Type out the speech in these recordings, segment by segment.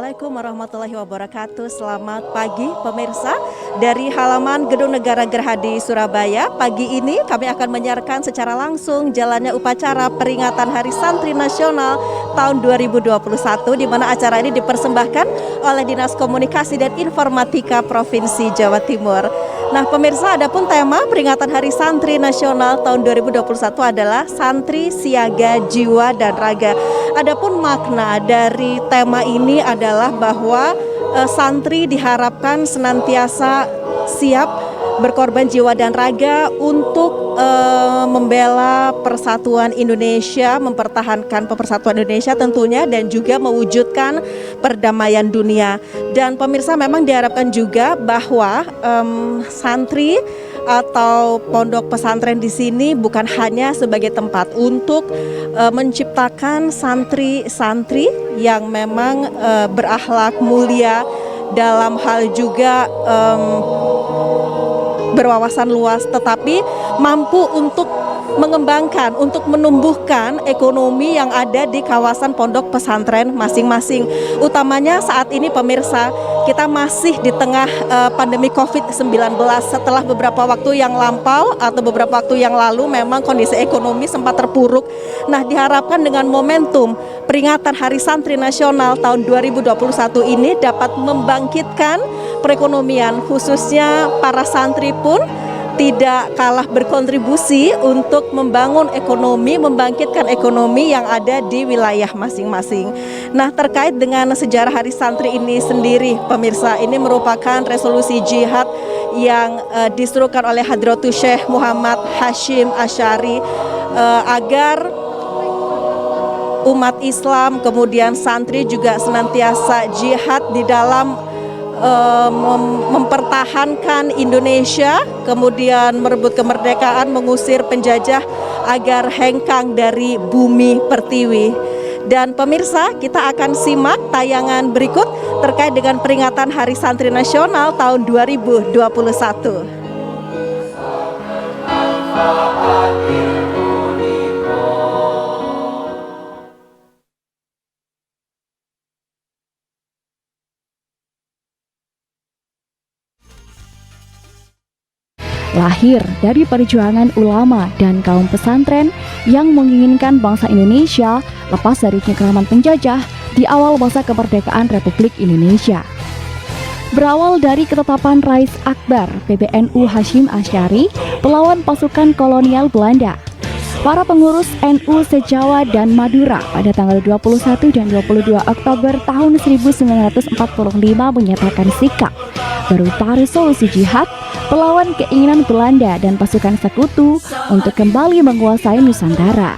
Assalamualaikum warahmatullahi wabarakatuh. Selamat pagi pemirsa dari halaman Gedung Negara Gerhadi Surabaya. Pagi ini kami akan menyiarkan secara langsung jalannya upacara peringatan Hari Santri Nasional tahun 2021, di mana acara ini dipersembahkan oleh Dinas Komunikasi dan Informatika Provinsi Jawa Timur. Nah pemirsa, adapun tema peringatan Hari Santri Nasional tahun 2021 adalah Santri Siaga Jiwa dan Raga. Adapun makna dari tema ini adalah bahwa santri diharapkan senantiasa siap berkorban jiwa dan raga untuk membela persatuan Indonesia, mempertahankan persatuan Indonesia tentunya, dan juga mewujudkan perdamaian dunia. Dan pemirsa, memang diharapkan juga bahwa santri atau pondok pesantren di sini bukan hanya sebagai tempat untuk menciptakan santri-santri yang memang berakhlak mulia, dalam hal juga berwawasan luas, tetapi mampu untuk mengembangkan, untuk menumbuhkan ekonomi yang ada di kawasan pondok pesantren masing-masing. Utamanya saat ini pemirsa, kita masih di tengah pandemi COVID-19. Setelah beberapa waktu yang lampau atau beberapa waktu yang lalu memang kondisi ekonomi sempat terpuruk. Nah, diharapkan dengan momentum peringatan Hari Santri Nasional tahun 2021 ini dapat membangkitkan perekonomian, khususnya para santri pun tidak kalah berkontribusi untuk membangun ekonomi, membangkitkan ekonomi yang ada di wilayah masing-masing. Nah, terkait dengan sejarah Hari Santri ini sendiri, pemirsa, ini merupakan resolusi jihad yang disuruhkan oleh Hadratus Syekh Muhammad Hashim Asy'ari agar umat Islam, kemudian santri juga senantiasa jihad di dalam mempertahankan Indonesia, kemudian merebut kemerdekaan, mengusir penjajah agar hengkang dari bumi pertiwi. Dan pemirsa, kita akan simak tayangan berikut terkait dengan peringatan Hari Santri Nasional tahun 2021. Lahir dari perjuangan ulama dan kaum pesantren yang menginginkan bangsa Indonesia lepas dari cengkraman penjajah di awal masa kemerdekaan Republik Indonesia. Berawal dari ketetapan Rais Akbar PBNU Hashim Asy'ari, pelawan pasukan kolonial Belanda, para pengurus NU se-Jawa dan Madura pada tanggal 21 dan 22 Oktober tahun 1945 menyatakan sikap berupa resolusi jihad melawan keinginan Belanda dan pasukan sekutu untuk kembali menguasai Nusantara.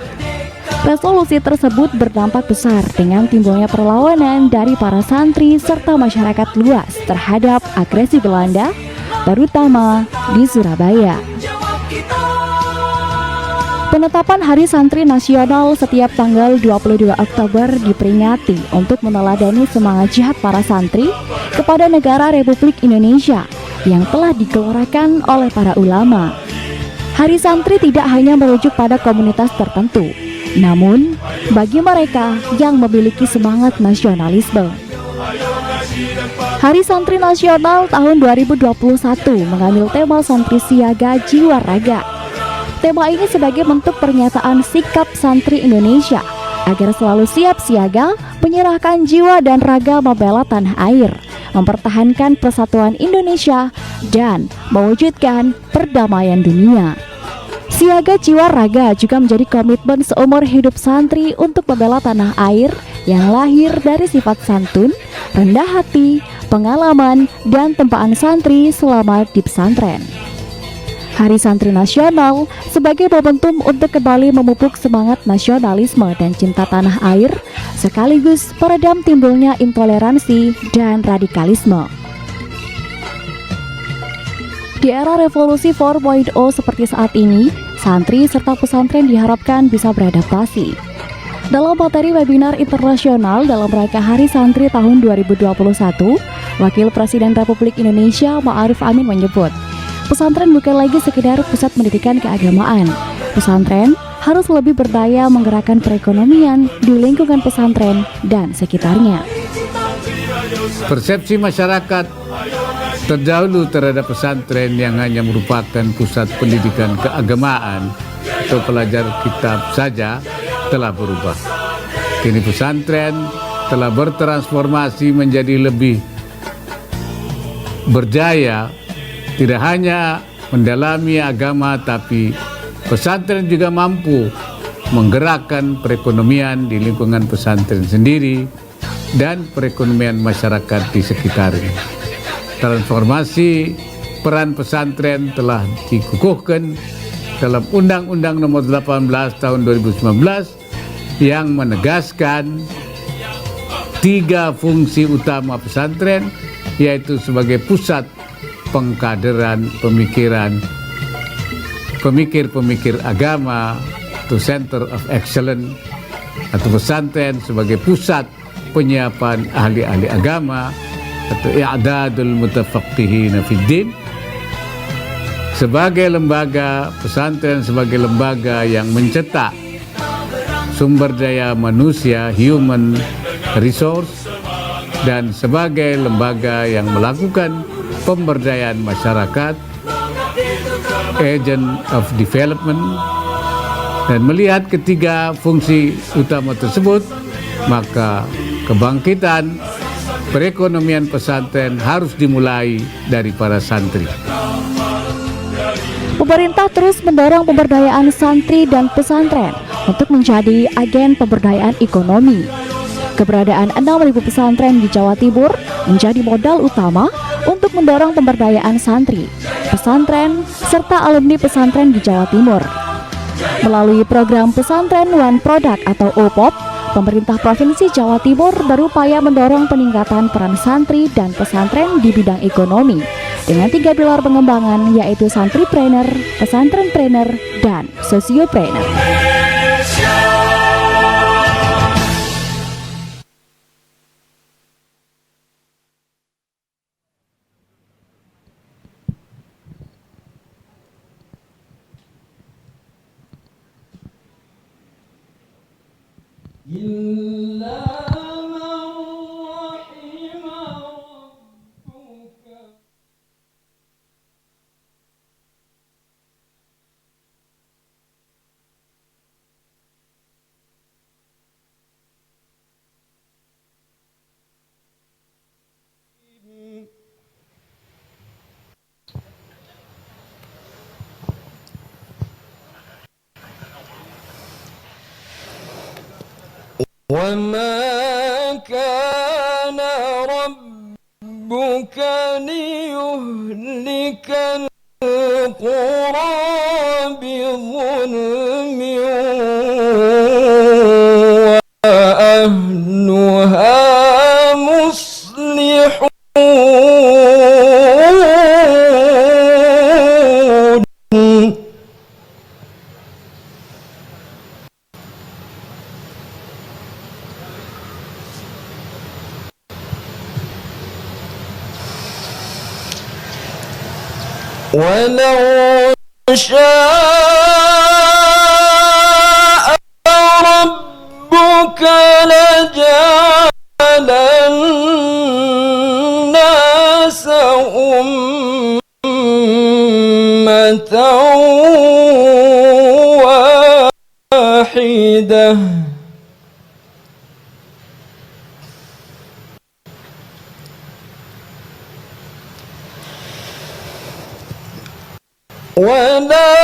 Resolusi tersebut berdampak besar dengan timbulnya perlawanan dari para santri serta masyarakat luas terhadap agresi Belanda, terutama di Surabaya. Penetapan Hari Santri Nasional setiap tanggal 22 Oktober diperingati untuk meneladani semangat jihad para santri kepada negara Republik Indonesia yang telah digelorakan oleh para ulama. Hari Santri tidak hanya merujuk pada komunitas tertentu, namun bagi mereka yang memiliki semangat nasionalisme. Hari Santri Nasional tahun 2021 mengambil tema Santri Siaga Jiwa Raga. Tema ini sebagai bentuk pernyataan sikap santri Indonesia agar selalu siap siaga, menyerahkan jiwa dan raga membela tanah air, mempertahankan persatuan Indonesia, dan mewujudkan perdamaian dunia. Siaga jiwa raga juga menjadi komitmen seumur hidup santri untuk membela tanah air yang lahir dari sifat santun, rendah hati, pengalaman, dan tempaan santri selama di pesantren. Hari Santri Nasional sebagai momentum untuk kembali memupuk semangat nasionalisme dan cinta tanah air, sekaligus peredam timbulnya intoleransi dan radikalisme. Di era revolusi 4.0 seperti saat ini, santri serta pesantren diharapkan bisa beradaptasi. Dalam materi webinar internasional dalam rangka Hari Santri tahun 2021, Wakil Presiden Republik Indonesia Ma'arif Amin menyebut, pesantren bukan lagi sekedar pusat pendidikan keagamaan. Pesantren harus lebih berdaya menggerakkan perekonomian di lingkungan pesantren dan sekitarnya. Persepsi masyarakat terdahulu terhadap pesantren yang hanya merupakan pusat pendidikan keagamaan atau pelajar kitab saja telah berubah. Kini pesantren telah bertransformasi menjadi lebih berjaya, tidak hanya mendalami agama, tapi pesantren juga mampu menggerakkan perekonomian di lingkungan pesantren sendiri dan perekonomian masyarakat di sekitarnya. Transformasi peran pesantren telah dikukuhkan dalam Undang-Undang Nomor 18 Tahun 2019 yang menegaskan 3 fungsi utama pesantren, yaitu sebagai pusat pengkaderan pemikir-pemikir agama atau Center of Excellence, atau pesantren sebagai pusat penyiapan ahli-ahli agama atau i'dadul mutafaqqihin fiddin, sebagai lembaga pesantren sebagai lembaga yang mencetak sumber daya manusia, human resource, dan sebagai lembaga yang melakukan pemberdayaan masyarakat, agent of development. Dan melihat ketiga fungsi utama tersebut, maka kebangkitan perekonomian pesantren harus dimulai dari para santri. Pemerintah terus mendorong pemberdayaan santri dan pesantren untuk menjadi agen pemberdayaan ekonomi. Keberadaan 6.000 pesantren di Jawa Timur menjadi modal utama untuk mendorong pemberdayaan santri, pesantren, serta alumni pesantren di Jawa Timur. Melalui program Pesantren One Product atau OPOP, pemerintah Provinsi Jawa Timur berupaya mendorong peningkatan peran santri dan pesantren di bidang ekonomi dengan 3 pilar pengembangan, yaitu santripreneur, pesantrenpreneur, dan sosiopreneur. وما كان ربك ليهلك القرى بظلم وأهلها مصلحون. ولو شاء ربك لجعل الناس أمة واحدة ولا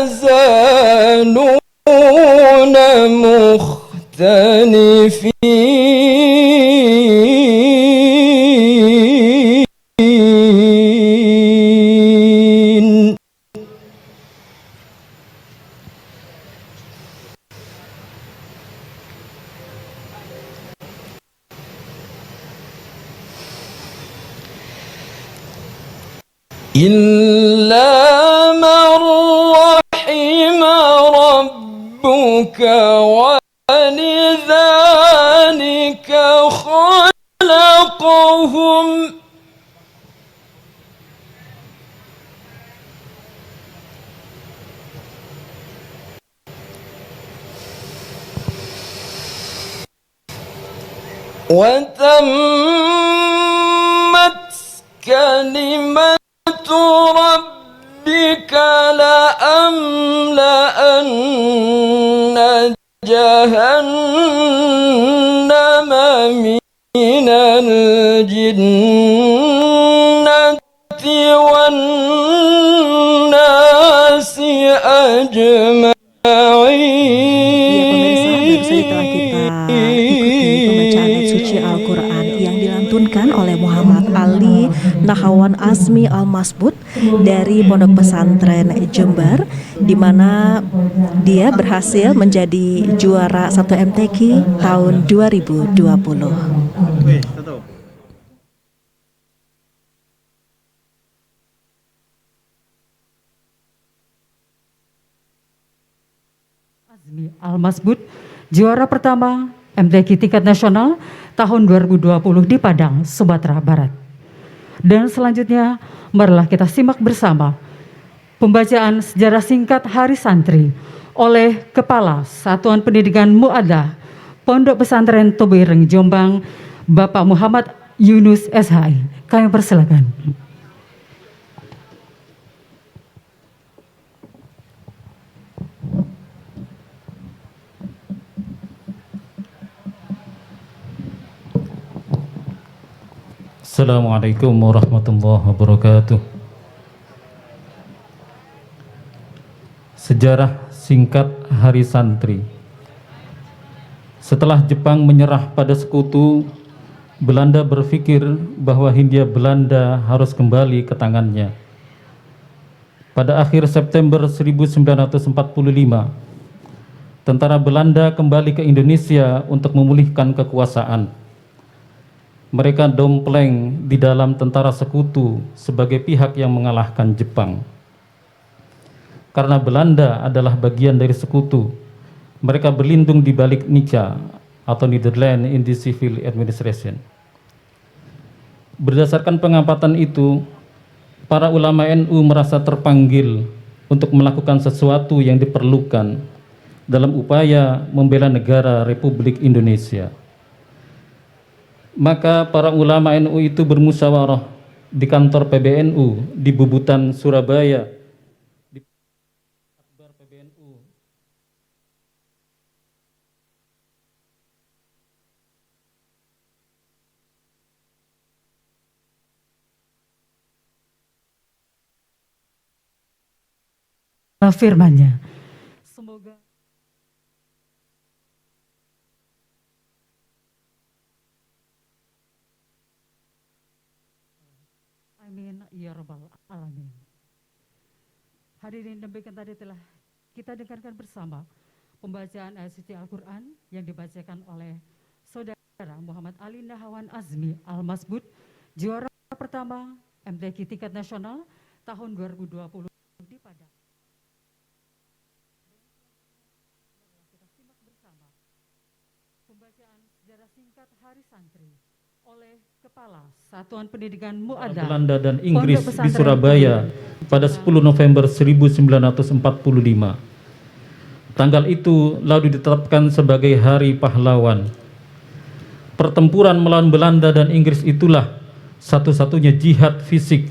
يزالون مختلفين. إلا من رحم ربك ولذلك خلقهم وتمت كلمة ربك لأملأن جهنم من الجنة والناس أجمعين. Ya pemirsa, baru saja telah kita ikuti pembacaan ayat suci Al-Quran yang dilantunkan oleh Muhammad Ali Nahawan Azmi Al-Masbud dari Pondok Pesantren Jember, di mana dia berhasil menjadi juara 1 MTQ tahun 2020. Azmi Al-Masbud, juara pertama MTQ tingkat nasional tahun 2020 di Padang, Sumatera Barat. Dan selanjutnya, marilah kita simak bersama pembacaan sejarah singkat Hari Santri oleh Kepala Satuan Pendidikan Mu'addah Pondok Pesantren Tobireng Jombang, Bapak Muhammad Yunus SHI. Kami persilakan. Assalamualaikum warahmatullahi wabarakatuh. Sejarah singkat Hari Santri. Setelah Jepang menyerah pada sekutu, Belanda berpikir bahwa Hindia Belanda harus kembali ke tangannya. Pada akhir September 1945, tentara Belanda kembali ke Indonesia untuk memulihkan kekuasaan. Mereka dompleng di dalam tentara sekutu sebagai pihak yang mengalahkan Jepang. Karena Belanda adalah bagian dari sekutu, mereka berlindung di balik NICA atau Netherlands in the Civil Administration. Berdasarkan pengamatan itu, para ulama NU merasa terpanggil untuk melakukan sesuatu yang diperlukan dalam upaya membela negara Republik Indonesia. Maka para ulama NU itu bermusyawarah di kantor PBNU di Bubutan, Surabaya. Di Akbar PBNU. Firman-Nya. Semoga amin ya rabbal alamin. Hadirin, demikian tadi telah kita dengarkan bersama pembacaan ayat suci Al-Quran yang dibacakan oleh Saudara Muhammad Ali Nahawan Azmi Al-Masbud, juara pertama MTQ tingkat nasional tahun 2020 di Padang. Kita simak bersama pembacaan sejarah singkat Hari Santri oleh Kepala Satuan Pendidikan Mu'addah Belanda dan Inggris di Surabaya pada 10 November 1945. Tanggal itu lalu ditetapkan sebagai Hari Pahlawan. Pertempuran melawan Belanda dan Inggris itulah satu-satunya jihad fisik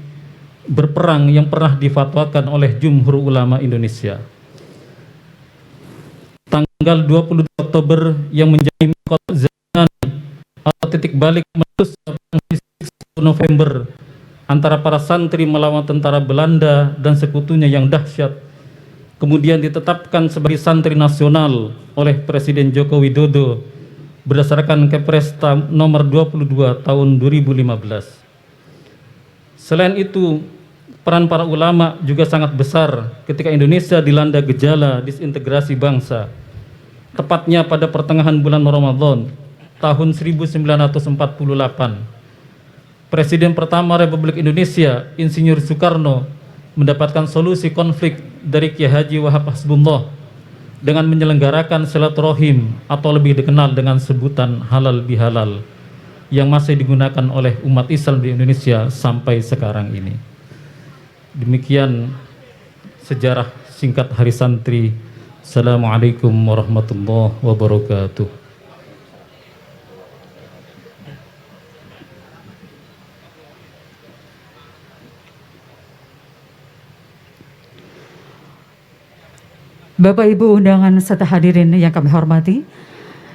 berperang yang pernah difatwakan oleh Jumhur Ulama Indonesia. Tanggal 20 Oktober yang menjadi mahkota zaman atau titik balik meletus 10 November antara para santri melawan tentara Belanda dan sekutunya yang dahsyat, kemudian ditetapkan sebagai santri nasional oleh Presiden Joko Widodo berdasarkan Kepres nomor 22 tahun 2015. Selain itu, peran para ulama juga sangat besar ketika Indonesia dilanda gejala disintegrasi bangsa. Tepatnya pada pertengahan bulan Ramadan tahun 1948, Presiden pertama Republik Indonesia, Insinyur Soekarno, mendapatkan solusi konflik dari Kiai Haji Wahab Hasbullah dengan menyelenggarakan silaturahim atau lebih dikenal dengan sebutan halal bihalal yang masih digunakan oleh umat Islam di Indonesia sampai sekarang ini. Demikian sejarah singkat Hari Santri. Assalamualaikum warahmatullahi wabarakatuh. Bapak Ibu undangan serta hadirin yang kami hormati,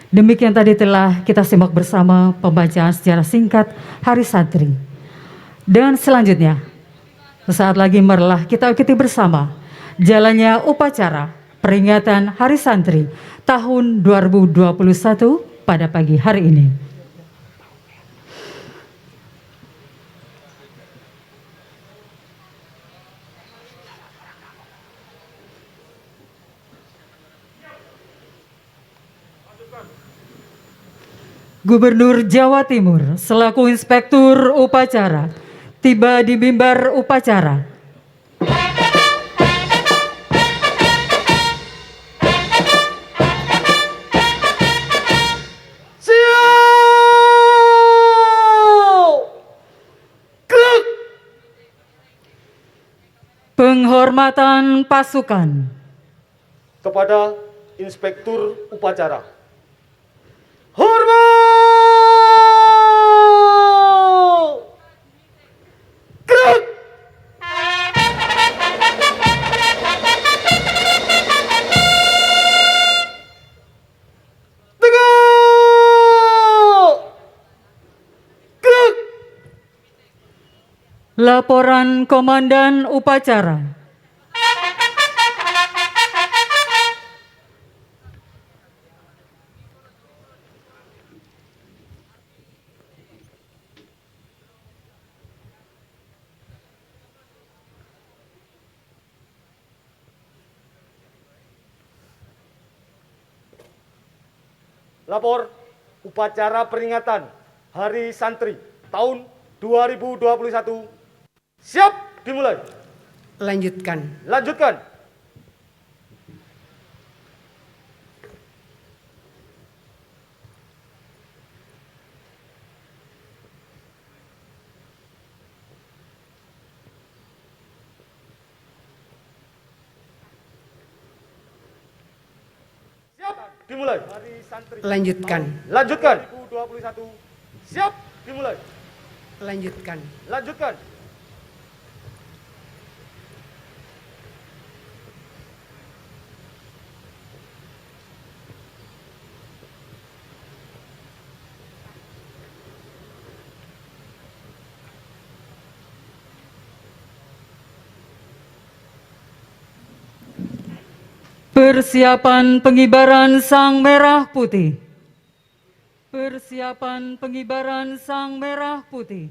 demikian tadi telah kita simak bersama pembacaan secara singkat Hari Santri. Dan selanjutnya, sesaat lagi marilah kita ikuti bersama jalannya upacara peringatan Hari Santri tahun 2021 pada pagi hari ini. Gubernur Jawa Timur selaku Inspektur Upacara tiba di mimbar upacara. Penghormatan pasukan kepada Inspektur Upacara. Hormat! Gerak! Tegak! Gerak! Laporan Komandan Upacara. Lapor upacara peringatan Hari Santri tahun 2021 siap dimulai. Lanjutkan. Lanjutkan. Siap dimulai. Hari Santri. Lanjutkan. Lanjutkan. 2021 siap dimulai. Lanjutkan. Lanjutkan. Persiapan pengibaran Sang Merah Putih. Persiapan pengibaran Sang Merah Putih.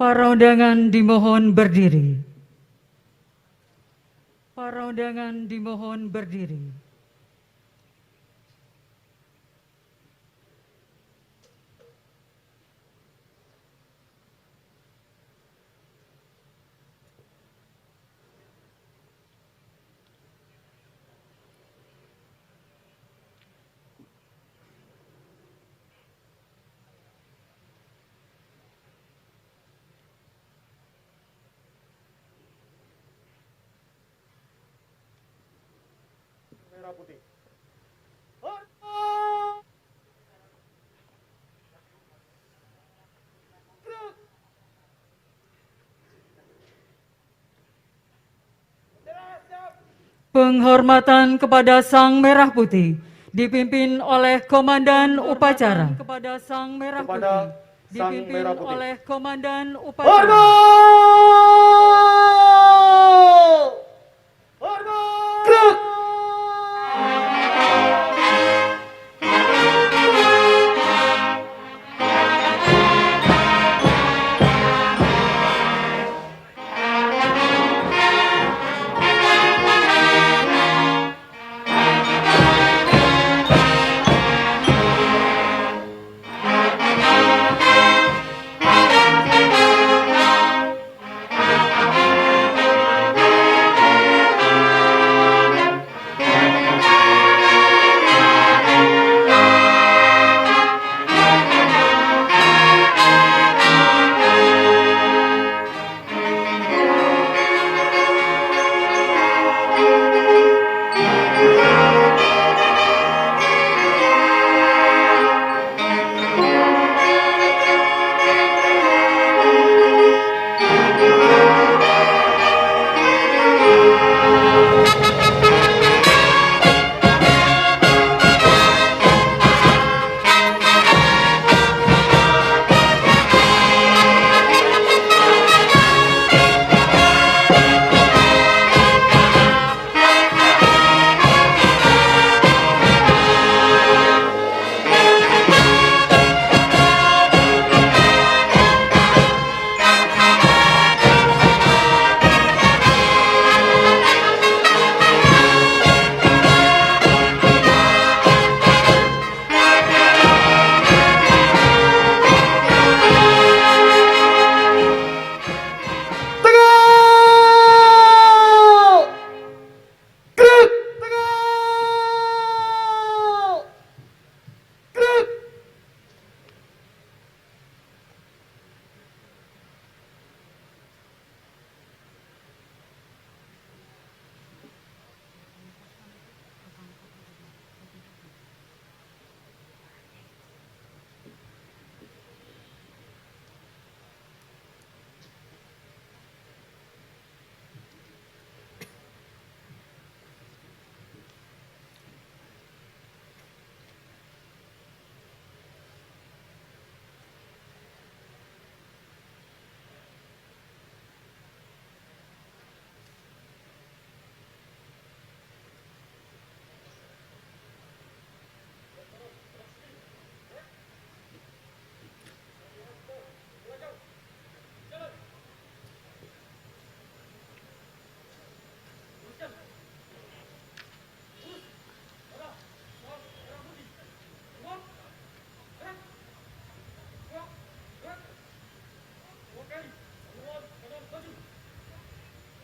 Para undangan dimohon berdiri. Para undangan dimohon berdiri. merah putih. Hormat! Gerak! Bendera siap! Penghormatan kepada Sang Merah Putih dipimpin oleh Komandan Upacara. Kepada Sang Merah Kepada Putih Sang dipimpin Merah Putih. oleh Komandan Upacara. Hormat! Hormat!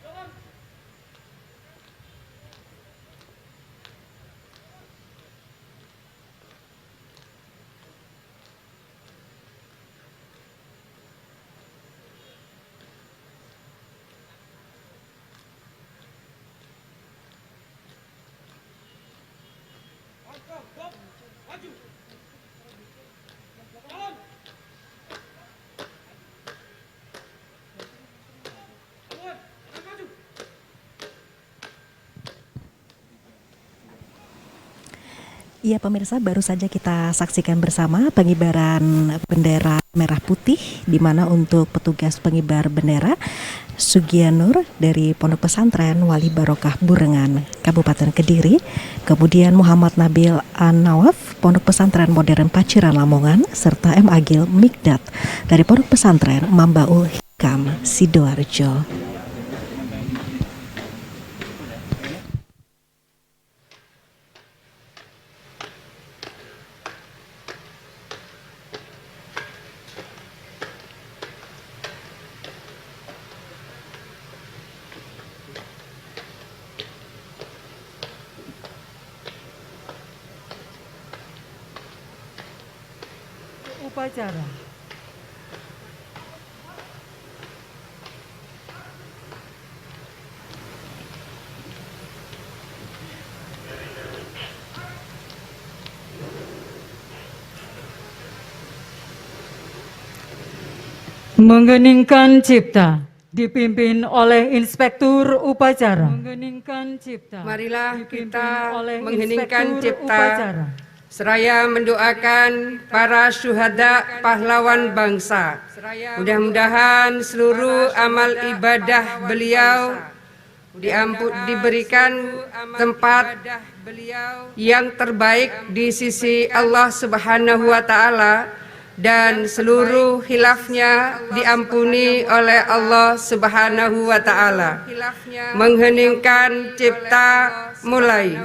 Gerak! Iya pemirsa, baru saja kita saksikan bersama pengibaran bendera merah putih, di mana untuk petugas pengibar bendera Sugianur dari Pondok Pesantren Wali Barokah Burengan, Kabupaten Kediri, kemudian Muhammad Nabil An-Nawaf, Pondok Pesantren Modern Paciran Lamongan, serta M. Agil Mikdat dari Pondok Pesantren Mambaul Hikam Sidoarjo. Upacara. Mengheningkan cipta dipimpin oleh Inspektur Upacara. Mengheningkan cipta. Marilah dipimpin kita oleh mengheningkan Inspektur cipta Upacara. seraya mendoakan para syuhada pahlawan bangsa. Mudah-mudahan seluruh amal ibadah beliau diberikan tempat yang terbaik di sisi Allah Subhanahu wa taala dan seluruh khilafnya diampuni oleh Allah Subhanahu wa taala. Mengheningkan cipta mulai.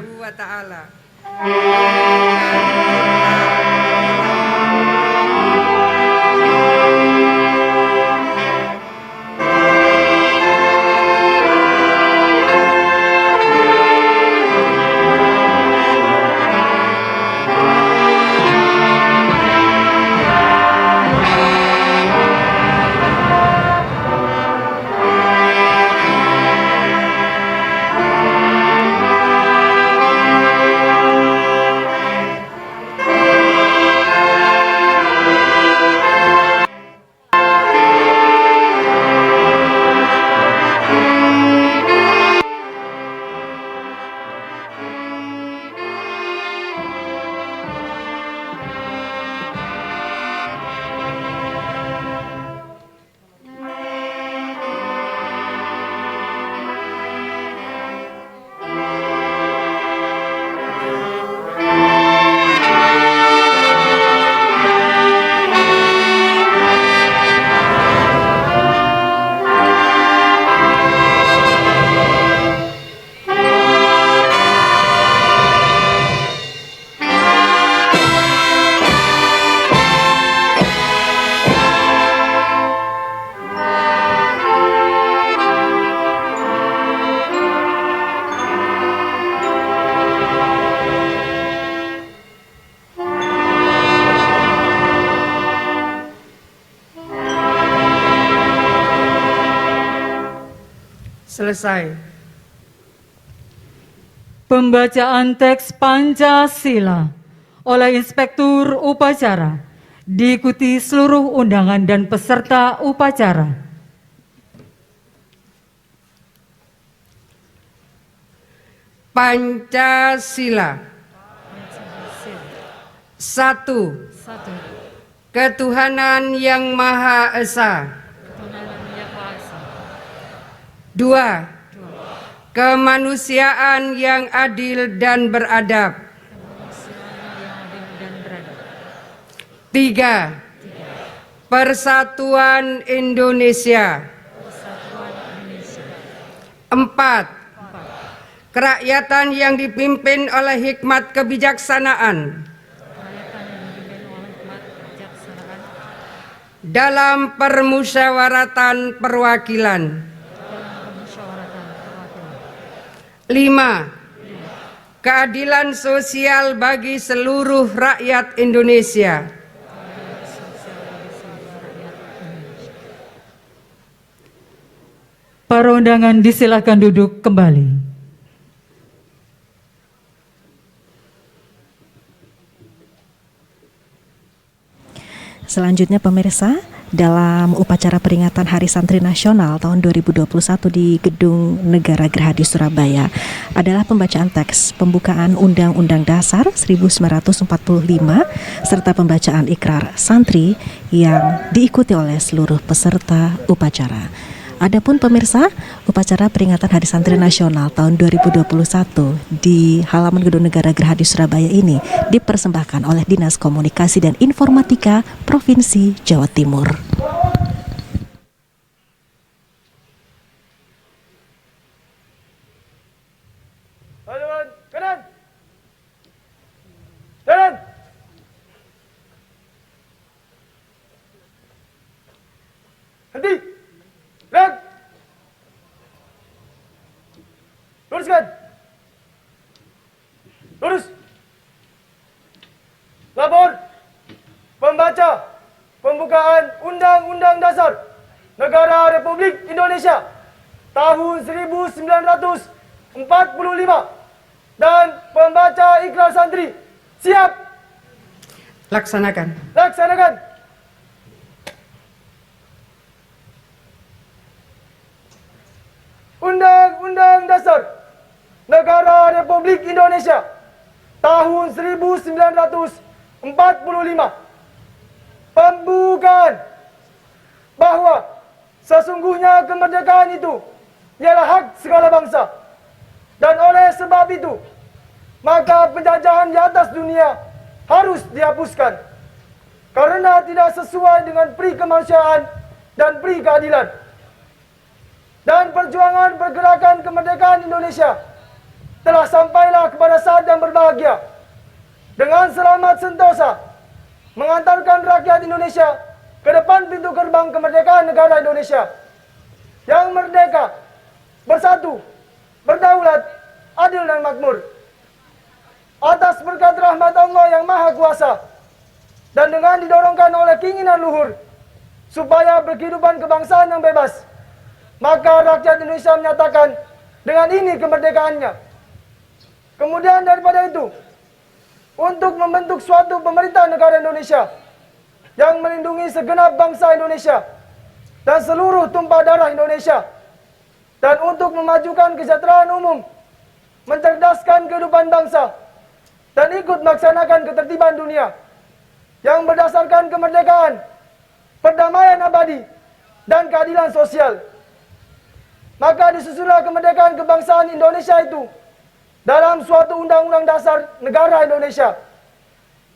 Selesai. Pembacaan teks Pancasila oleh Inspektur Upacara diikuti seluruh undangan dan peserta upacara. Pancasila. Satu. Ketuhanan yang Maha Esa. Dua. Kemanusiaan yang adil dan beradab. Tiga. Persatuan Indonesia. Empat. Kerakyatan yang dipimpin oleh hikmat kebijaksanaan dalam permusyawaratan perwakilan. 5. Keadilan sosial bagi seluruh rakyat Indonesia. Para undangan disilakan duduk kembali. Selanjutnya pemirsa, dalam upacara peringatan Hari Santri Nasional tahun 2021 di Gedung Negara Gerahadi Surabaya adalah pembacaan teks pembukaan Undang-Undang Dasar 1945 serta pembacaan ikrar santri yang diikuti oleh seluruh peserta upacara. Adapun pemirsa, upacara peringatan Hari Santri Nasional tahun 2021 di halaman Gedung Negara Gerahadi Surabaya ini dipersembahkan oleh Dinas Komunikasi dan Informatika Provinsi Jawa Timur. Haluan kanan. Jalan. Henti. Gerak. Luruskan. Lurus. Lapor. Pembaca pembukaan Undang-Undang Dasar Negara Republik Indonesia tahun 1945 dan pembaca ikrar santri. Siap. Laksanakan. Laksanakan. Undang-Undang Dasar Negara Republik Indonesia tahun 1945. Pembukaan bahwa sesungguhnya kemerdekaan itu ialah hak segala bangsa. Dan oleh sebab itu, maka penjajahan di atas dunia harus dihapuskan. Karena tidak sesuai dengan peri kemanusiaan dan peri keadilan. Dan perjuangan pergerakan kemerdekaan Indonesia telah sampailah kepada saat yang berbahagia. Dengan selamat sentosa mengantarkan rakyat Indonesia ke depan pintu gerbang kemerdekaan negara Indonesia yang merdeka, bersatu, berdaulat, adil dan makmur. Atas berkat rahmat Allah yang Maha Kuasa dan dengan didorongkan oleh keinginan luhur supaya berkehidupan kebangsaan yang bebas, maka rakyat Indonesia menyatakan dengan ini kemerdekaannya. Kemudian daripada itu, untuk membentuk suatu pemerintah negara Indonesia yang melindungi segenap bangsa Indonesia dan seluruh tumpah darah Indonesia, dan untuk memajukan kesejahteraan umum, mencerdaskan kehidupan bangsa, dan ikut melaksanakan ketertiban dunia yang berdasarkan kemerdekaan, perdamaian abadi, dan keadilan sosial. Maka disusunlah kemerdekaan kebangsaan Indonesia itu dalam suatu undang-undang dasar negara Indonesia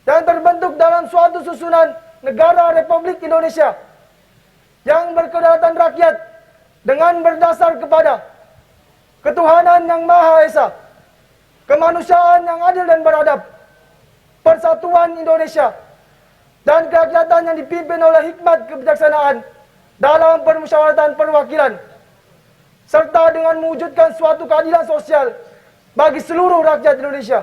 yang terbentuk dalam suatu susunan negara Republik Indonesia yang berkedaulatan rakyat dengan berdasar kepada ketuhanan yang Maha Esa, kemanusiaan yang adil dan beradab, persatuan Indonesia, dan kerakyatan yang dipimpin oleh hikmat kebijaksanaan dalam permusyawaratan perwakilan, serta dengan mewujudkan suatu keadilan sosial bagi seluruh rakyat Indonesia.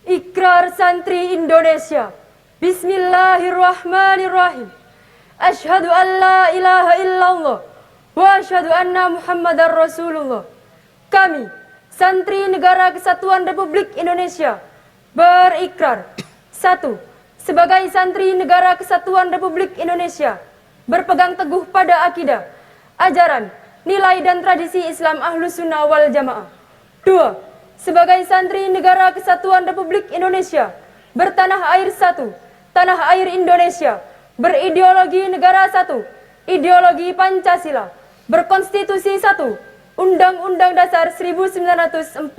Ikrar Santri Indonesia. Bismillahirrahmanirrahim. Asyhadu an la ilaha illallah wa asyhadu anna Muhammadar Rasulullah. Kami, Santri Negara Kesatuan Republik Indonesia, berikrar. 1. Sebagai Santri Negara Kesatuan Republik Indonesia, berpegang teguh pada akidah, ajaran, nilai dan tradisi Islam Ahlus Sunnah wal Jamaah. 2. Sebagai Santri Negara Kesatuan Republik Indonesia, bertanah air satu, tanah air Indonesia, berideologi negara satu, ideologi Pancasila, berkonstitusi satu, Undang-Undang Dasar 1945,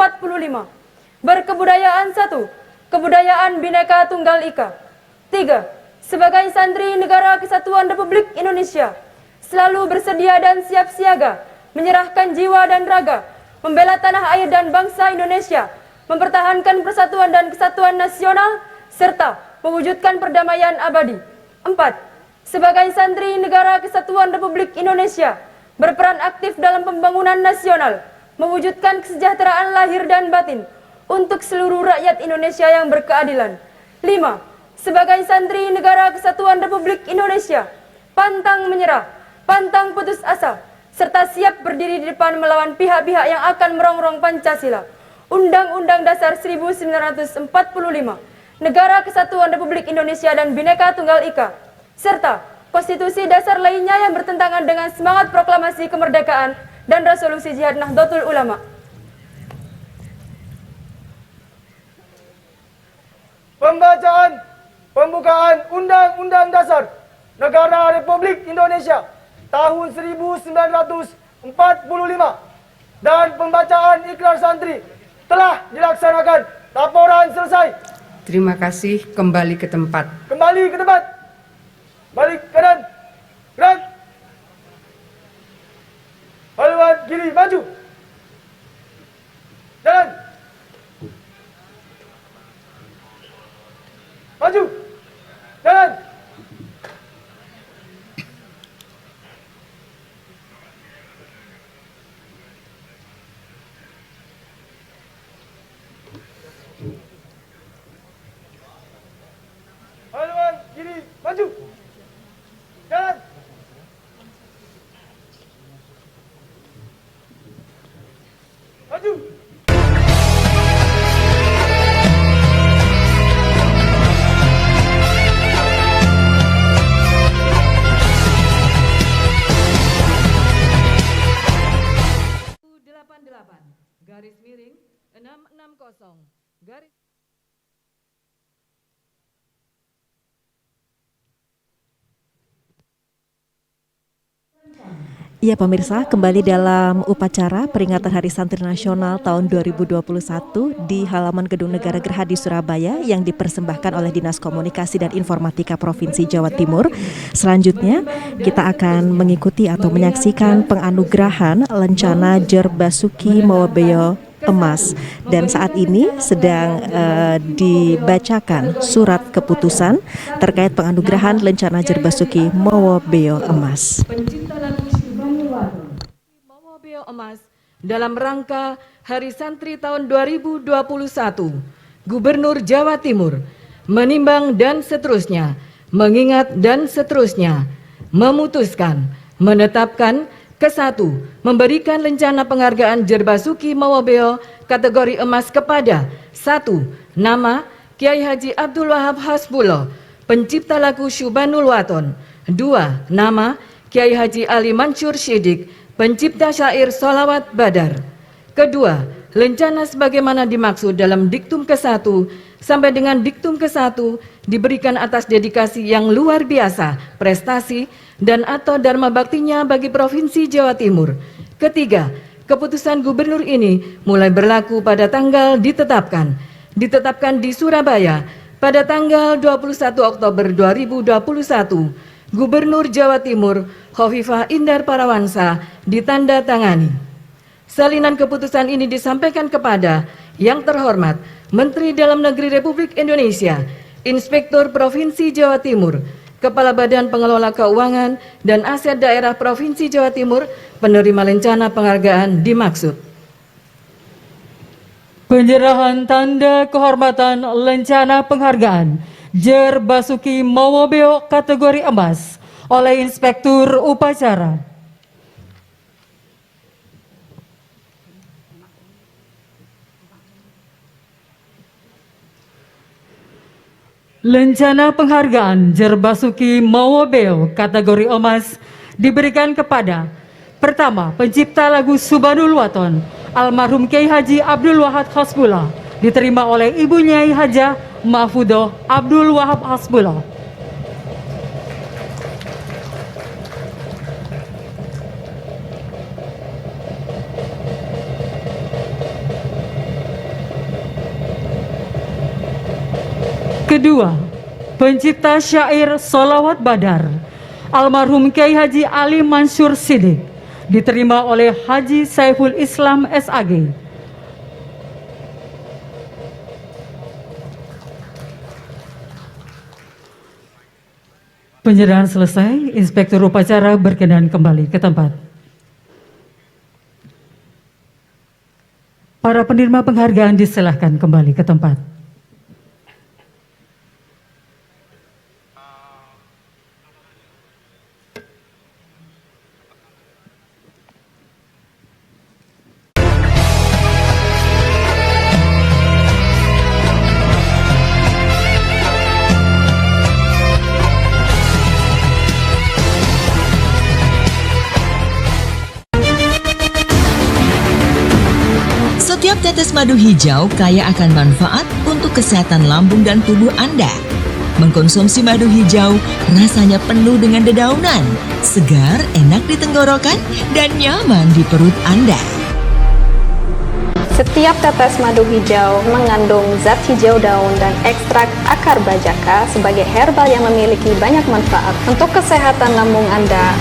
berkebudayaan satu, kebudayaan Bhinneka Tunggal Ika. 3. Sebagai Santri Negara Kesatuan Republik Indonesia, selalu bersedia dan siap siaga, menyerahkan jiwa dan raga, membela tanah air dan bangsa Indonesia, mempertahankan persatuan dan kesatuan nasional, serta mewujudkan perdamaian abadi. 4. Sebagai Santri Negara Kesatuan Republik Indonesia, berperan aktif dalam pembangunan nasional, mewujudkan kesejahteraan lahir dan batin untuk seluruh rakyat Indonesia yang berkeadilan. 5. Sebagai Santri Negara Kesatuan Republik Indonesia, pantang menyerah, pantang putus asa, serta siap berdiri di depan melawan pihak-pihak yang akan merongrong Pancasila, Undang-Undang Dasar 1945, Negara Kesatuan Republik Indonesia dan Bhinneka Tunggal Ika, serta konstitusi dasar lainnya yang bertentangan dengan semangat proklamasi kemerdekaan dan resolusi Jihad Nahdlatul Ulama. Pembacaan pembukaan Undang-Undang Dasar Negara Republik Indonesia tahun 1945 dan pembacaan ikrar santri telah dilaksanakan. Laporan selesai. Terima kasih. Kembali ke tempat. Kembali ke tempat. Balik kanan. Gerak. Haluan kiri maju. Jalan. Maju. Jalan. Haluan kiri maju. Jalan. Maju. /660 garis Ya pemirsa, kembali dalam upacara peringatan Hari Santri Nasional tahun 2021 di halaman Gedung Negara Gerhadi Surabaya yang dipersembahkan oleh Dinas Komunikasi dan Informatika Provinsi Jawa Timur. Selanjutnya kita akan mengikuti atau menyaksikan penganugerahan Lencana Jer Basuki Mawabeo Emas, dan saat ini sedang dibacakan surat keputusan terkait penganugerahan Lencana Jer Basuki Mawabeo Emas. Mawabeo Emas dalam rangka Hari Santri tahun 2021, Gubernur Jawa Timur menimbang dan seterusnya, mengingat dan seterusnya, memutuskan, menetapkan ke-1, memberikan lencana penghargaan Jer Basuki Mawabeo kategori emas kepada 1. Nama Kiai Haji Abdul Wahab Hasbullah, pencipta lagu Syubanul Waton. 2. Nama Kiai Haji Ali Mansur Syidik, pencipta syair Sholawat Badar. Kedua, lencana sebagaimana dimaksud dalam diktum ke-1 sampai dengan diktum ke-1 diberikan atas dedikasi yang luar biasa, prestasi, dan atau dharma baktinya bagi Provinsi Jawa Timur. Ketiga, keputusan gubernur ini mulai berlaku pada tanggal ditetapkan di Surabaya pada tanggal 21 Oktober 2021. Gubernur Jawa Timur Khofifah Indar Parawansa ditanda tangani. Salinan keputusan ini disampaikan kepada yang terhormat Menteri Dalam Negeri Republik Indonesia, Inspektur Provinsi Jawa Timur, Kepala Badan Pengelola Keuangan dan Aset Daerah Provinsi Jawa Timur, penerima lencana penghargaan dimaksud. Penyerahan tanda kehormatan lencana penghargaan Jer Basuki Mawabeo kategori emas oleh Inspektur Upacara. Lencana penghargaan Jer Basuki Mawabeo kategori emas diberikan kepada: pertama, pencipta lagu Syubanul Waton, almarhum Kiai Haji Abdul Wahab Hasbullah, diterima oleh Ibu Nyai Hajah Mahfudoh Abdul Wahab Hasbullah. Kedua, pencipta syair Sholawat Badar, almarhum Kiai Haji Ali Mansur Syidik, diterima oleh Haji Saiful Islam SAG. Penyerahan selesai, Inspektur Upacara berkenan kembali ke tempat. Para penerima penghargaan disilahkan kembali ke tempat. Setiap tetes madu hijau kaya akan manfaat untuk kesehatan lambung dan tubuh Anda. Mengkonsumsi madu hijau rasanya penuh dengan dedaunan, segar, enak di tenggorokan, dan nyaman di perut Anda. Setiap tetes madu hijau mengandung zat hijau daun dan ekstrak akar bajaka sebagai herbal yang memiliki banyak manfaat untuk kesehatan lambung Anda.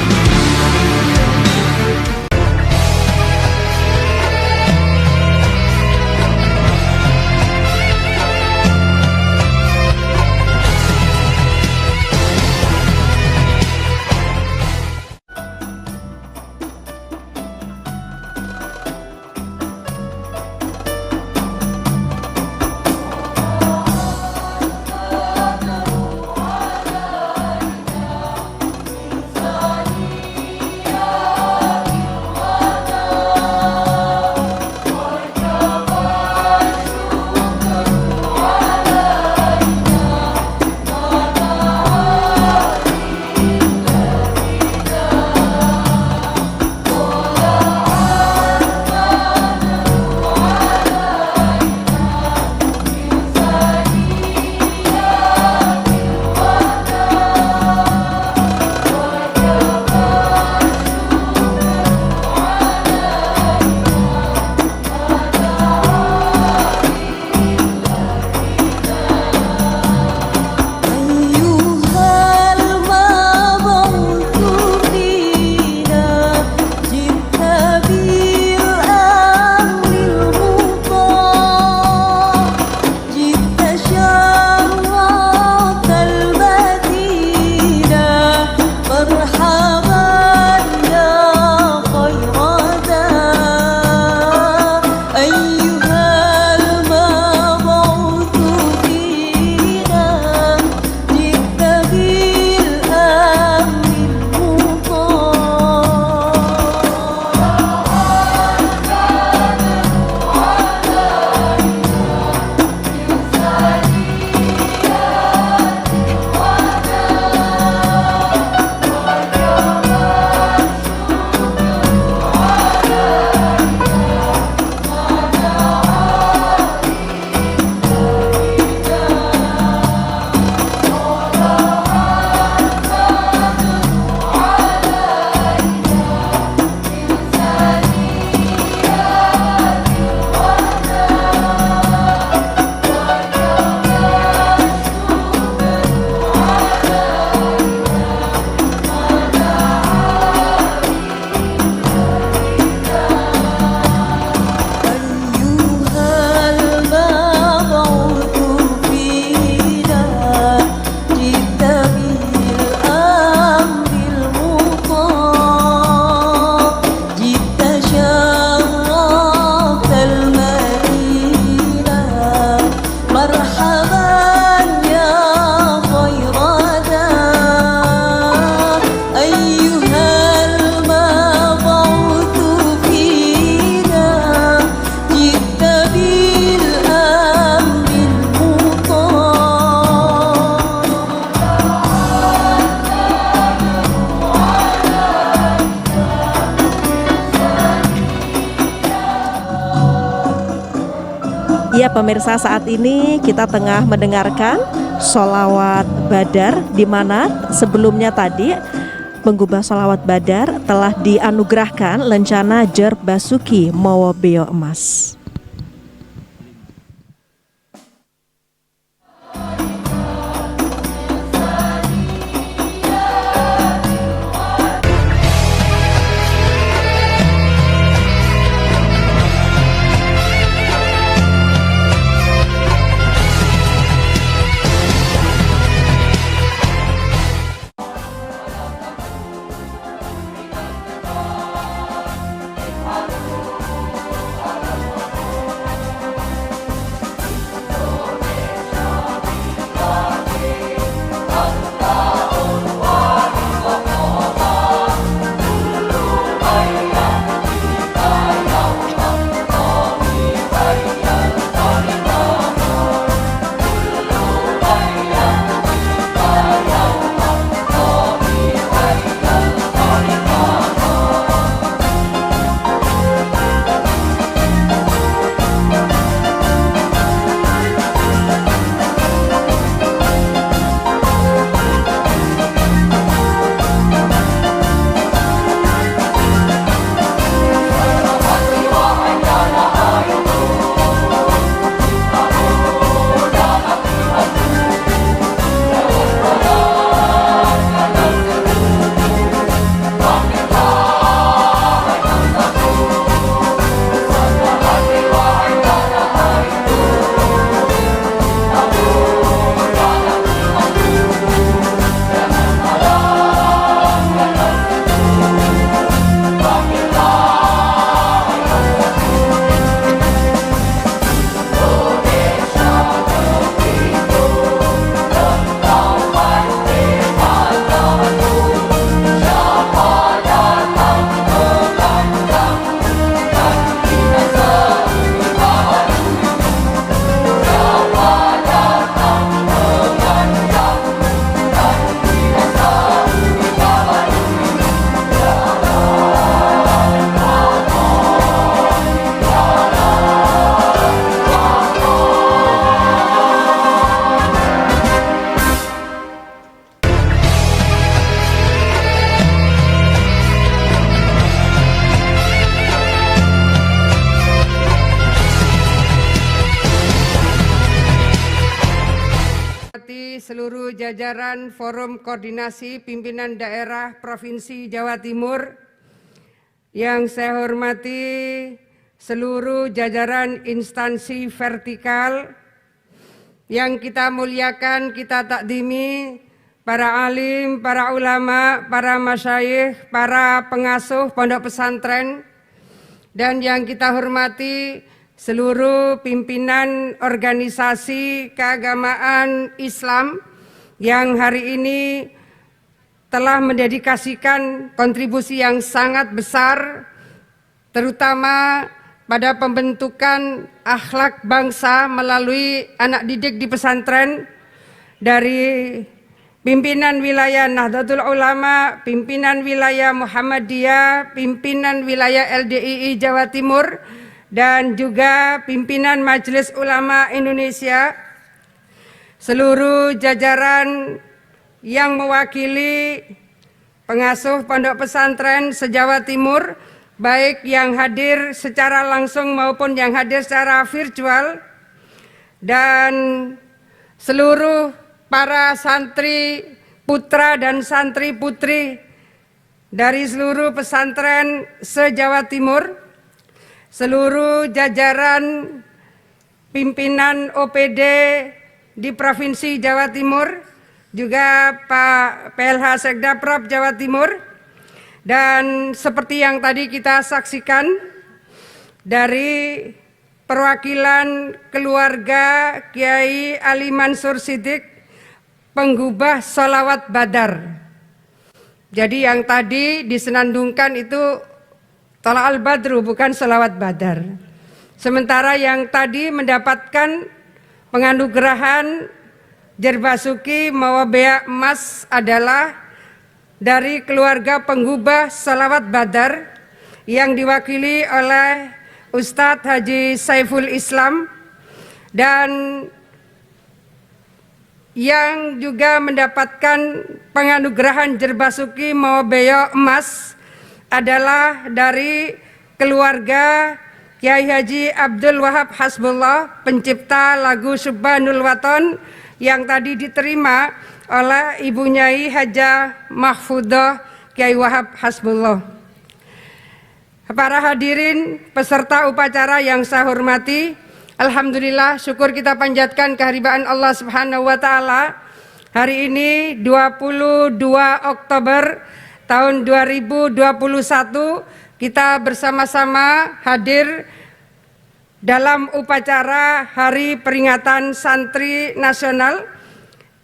Iya pemirsa, saat ini kita tengah mendengarkan sholawat badar, di mana sebelumnya tadi penggubah sholawat badar telah dianugerahkan lencana Jer Basuki Mawa Beo Emas. Seluruh jajaran Forum Koordinasi Pimpinan Daerah Provinsi Jawa Timur, yang saya hormati seluruh jajaran instansi vertikal, yang kita muliakan, kita takdimi, para alim, para ulama, para masyayikh, para pengasuh pondok pesantren, dan yang kita hormati seluruh pimpinan organisasi keagamaan Islam yang hari ini telah mendedikasikan kontribusi yang sangat besar, terutama pada pembentukan akhlak bangsa melalui anak didik di pesantren, dari pimpinan wilayah Nahdlatul Ulama, pimpinan wilayah Muhammadiyah, pimpinan wilayah LDII Jawa Timur, dan juga pimpinan Majelis Ulama Indonesia, seluruh jajaran yang mewakili pengasuh pondok pesantren se-Jawa Timur, baik yang hadir secara langsung maupun yang hadir secara virtual, dan seluruh para santri putra dan santri putri dari seluruh pesantren se-Jawa Timur, seluruh jajaran pimpinan OPD di Provinsi Jawa Timur, juga Pak PLH Sekda Prop Jawa Timur, dan seperti yang tadi kita saksikan dari perwakilan keluarga Kiai Ali Mansur Siddiq, penggubah sholawat badar. Jadi yang tadi disenandungkan itu Thala al-Badru, bukan sholawat badar. Sementara yang tadi mendapatkan penganugerahan Jer Basuki Mawa Beo Emas adalah dari keluarga penggubah sholawat badar yang diwakili oleh Ustadz Haji Saiful Islam, dan yang juga mendapatkan penganugerahan Jerbasuki Mawabeyo Emas adalah dari keluarga Kiai Haji Abdul Wahab Hasbullah, pencipta lagu Subhanul Waton yang tadi diterima oleh Ibu Nyai Hajah Mahfudah Kiai Wahab Hasbullah. Para hadirin peserta upacara yang saya hormati, alhamdulillah, syukur kita panjatkan kehadiran Allah Subhanahu wa taala. Hari ini 22 Oktober tahun 2021 kita bersama-sama hadir dalam upacara Hari Peringatan Santri Nasional.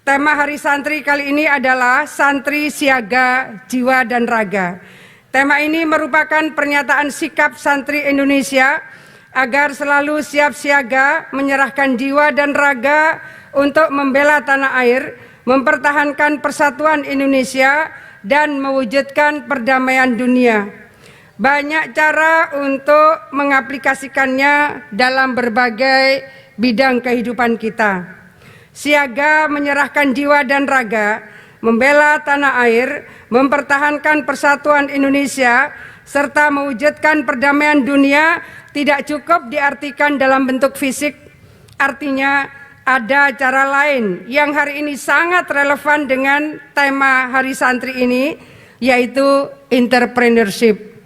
Tema Hari Santri kali ini adalah Santri Siaga Jiwa dan Raga. Tema ini merupakan pernyataan sikap santri Indonesia agar selalu siap siaga, menyerahkan jiwa dan raga untuk membela tanah air, mempertahankan persatuan Indonesia, dan mewujudkan perdamaian dunia. Banyak cara untuk mengaplikasikannya dalam berbagai bidang kehidupan kita. Siaga menyerahkan jiwa dan raga, membela tanah air, mempertahankan persatuan Indonesia, serta mewujudkan perdamaian dunia tidak cukup diartikan dalam bentuk fisik. Artinya ada cara lain yang hari ini sangat relevan dengan tema Hari Santri ini, yaitu entrepreneurship,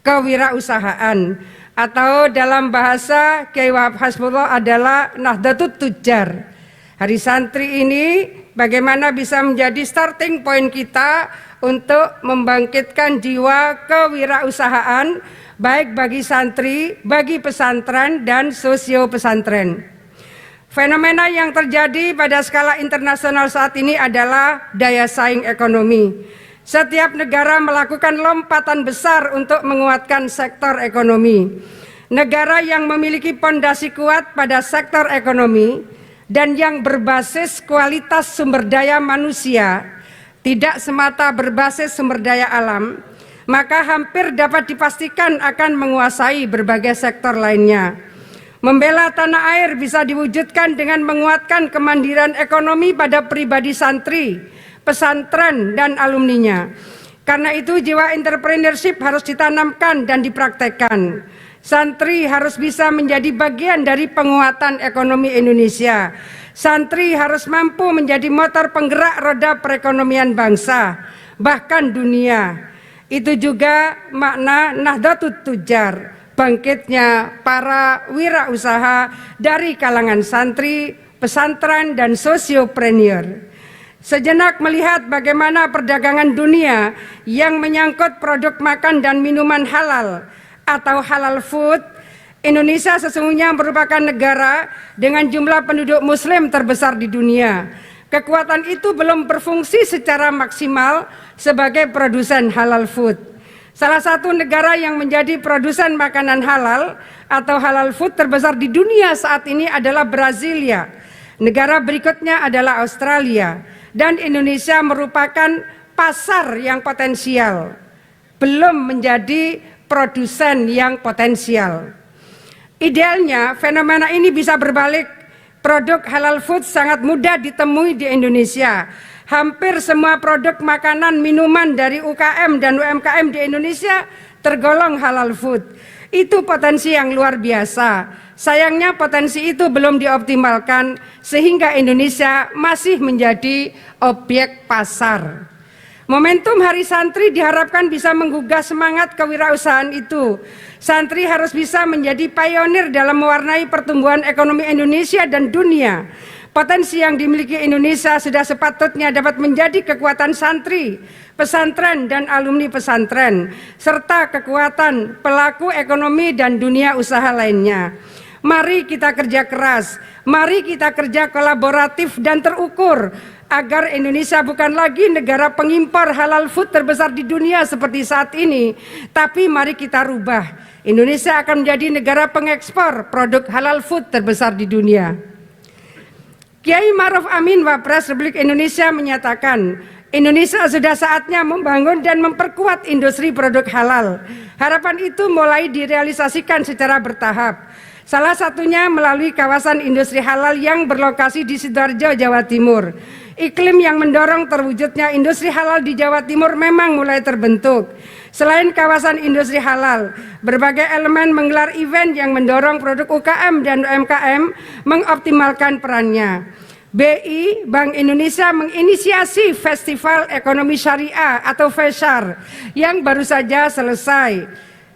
kewirausahaan, atau dalam bahasa Kiai Wahab Hasbullah adalah Nahdlatul Tujjar. Hari Santri ini bagaimana bisa menjadi starting point kita untuk membangkitkan jiwa kewirausahaan baik bagi santri, bagi pesantren, dan sosio pesantren. Fenomena yang terjadi pada skala internasional saat ini adalah daya saing ekonomi. Setiap negara melakukan lompatan besar untuk menguatkan sektor ekonomi. Negara yang memiliki pondasi kuat pada sektor ekonomi dan yang berbasis kualitas sumber daya manusia, tidak semata berbasis sumber daya alam, maka hampir dapat dipastikan akan menguasai berbagai sektor lainnya. Membela tanah air bisa diwujudkan dengan menguatkan kemandirian ekonomi pada pribadi santri, pesantren, dan alumninya. Karena itu jiwa entrepreneurship harus ditanamkan dan dipraktekkan. Santri harus bisa menjadi bagian dari penguatan ekonomi Indonesia. Santri harus mampu menjadi motor penggerak roda perekonomian bangsa, bahkan dunia. Itu juga makna Nahdlatul Tujjar, bangkitnya para wirausaha dari kalangan santri, pesantren, dan sosiopreneur. Sejenak melihat bagaimana perdagangan dunia yang menyangkut produk makan dan minuman halal atau halal food, Indonesia sesungguhnya merupakan negara dengan jumlah penduduk muslim terbesar di dunia. Kekuatan itu belum berfungsi secara maksimal sebagai produsen halal food. Salah satu negara yang menjadi produsen makanan halal atau halal food terbesar di dunia saat ini adalah Brasilia. Negara berikutnya adalah Australia. Dan Indonesia merupakan pasar yang potensial, belum menjadi produsen yang potensial. Idealnya fenomena ini bisa berbalik. Produk halal food sangat mudah ditemui di Indonesia. Hampir semua produk makanan, minuman dari UKM dan UMKM di Indonesia tergolong halal food. Itu potensi yang luar biasa. Sayangnya potensi itu belum dioptimalkan sehingga Indonesia masih menjadi objek pasar. Momentum Hari Santri diharapkan bisa menggugah semangat kewirausahaan itu. Santri harus bisa menjadi pionir dalam mewarnai pertumbuhan ekonomi Indonesia dan dunia. Potensi yang dimiliki Indonesia sudah sepatutnya dapat menjadi kekuatan santri, pesantren, dan alumni pesantren, serta kekuatan pelaku ekonomi dan dunia usaha lainnya. Mari kita kerja keras, mari kita kerja kolaboratif dan terukur, agar Indonesia bukan lagi negara pengimpor halal food terbesar di dunia seperti saat ini, tapi mari kita rubah. Indonesia akan menjadi negara pengekspor produk halal food terbesar di dunia. Kiai Ma'ruf Amin Wapres Republik Indonesia menyatakan, Indonesia sudah saatnya membangun dan memperkuat industri produk halal. Harapan itu mulai direalisasikan secara bertahap. Salah satunya melalui kawasan industri halal yang berlokasi di Sidoarjo, Jawa Timur. Iklim yang mendorong terwujudnya industri halal di Jawa Timur memang mulai terbentuk. Selain kawasan industri halal, berbagai elemen menggelar event yang mendorong produk UKM dan UMKM mengoptimalkan perannya. BI, Bank Indonesia menginisiasi Festival Ekonomi Syariah atau FESYAR yang baru saja selesai.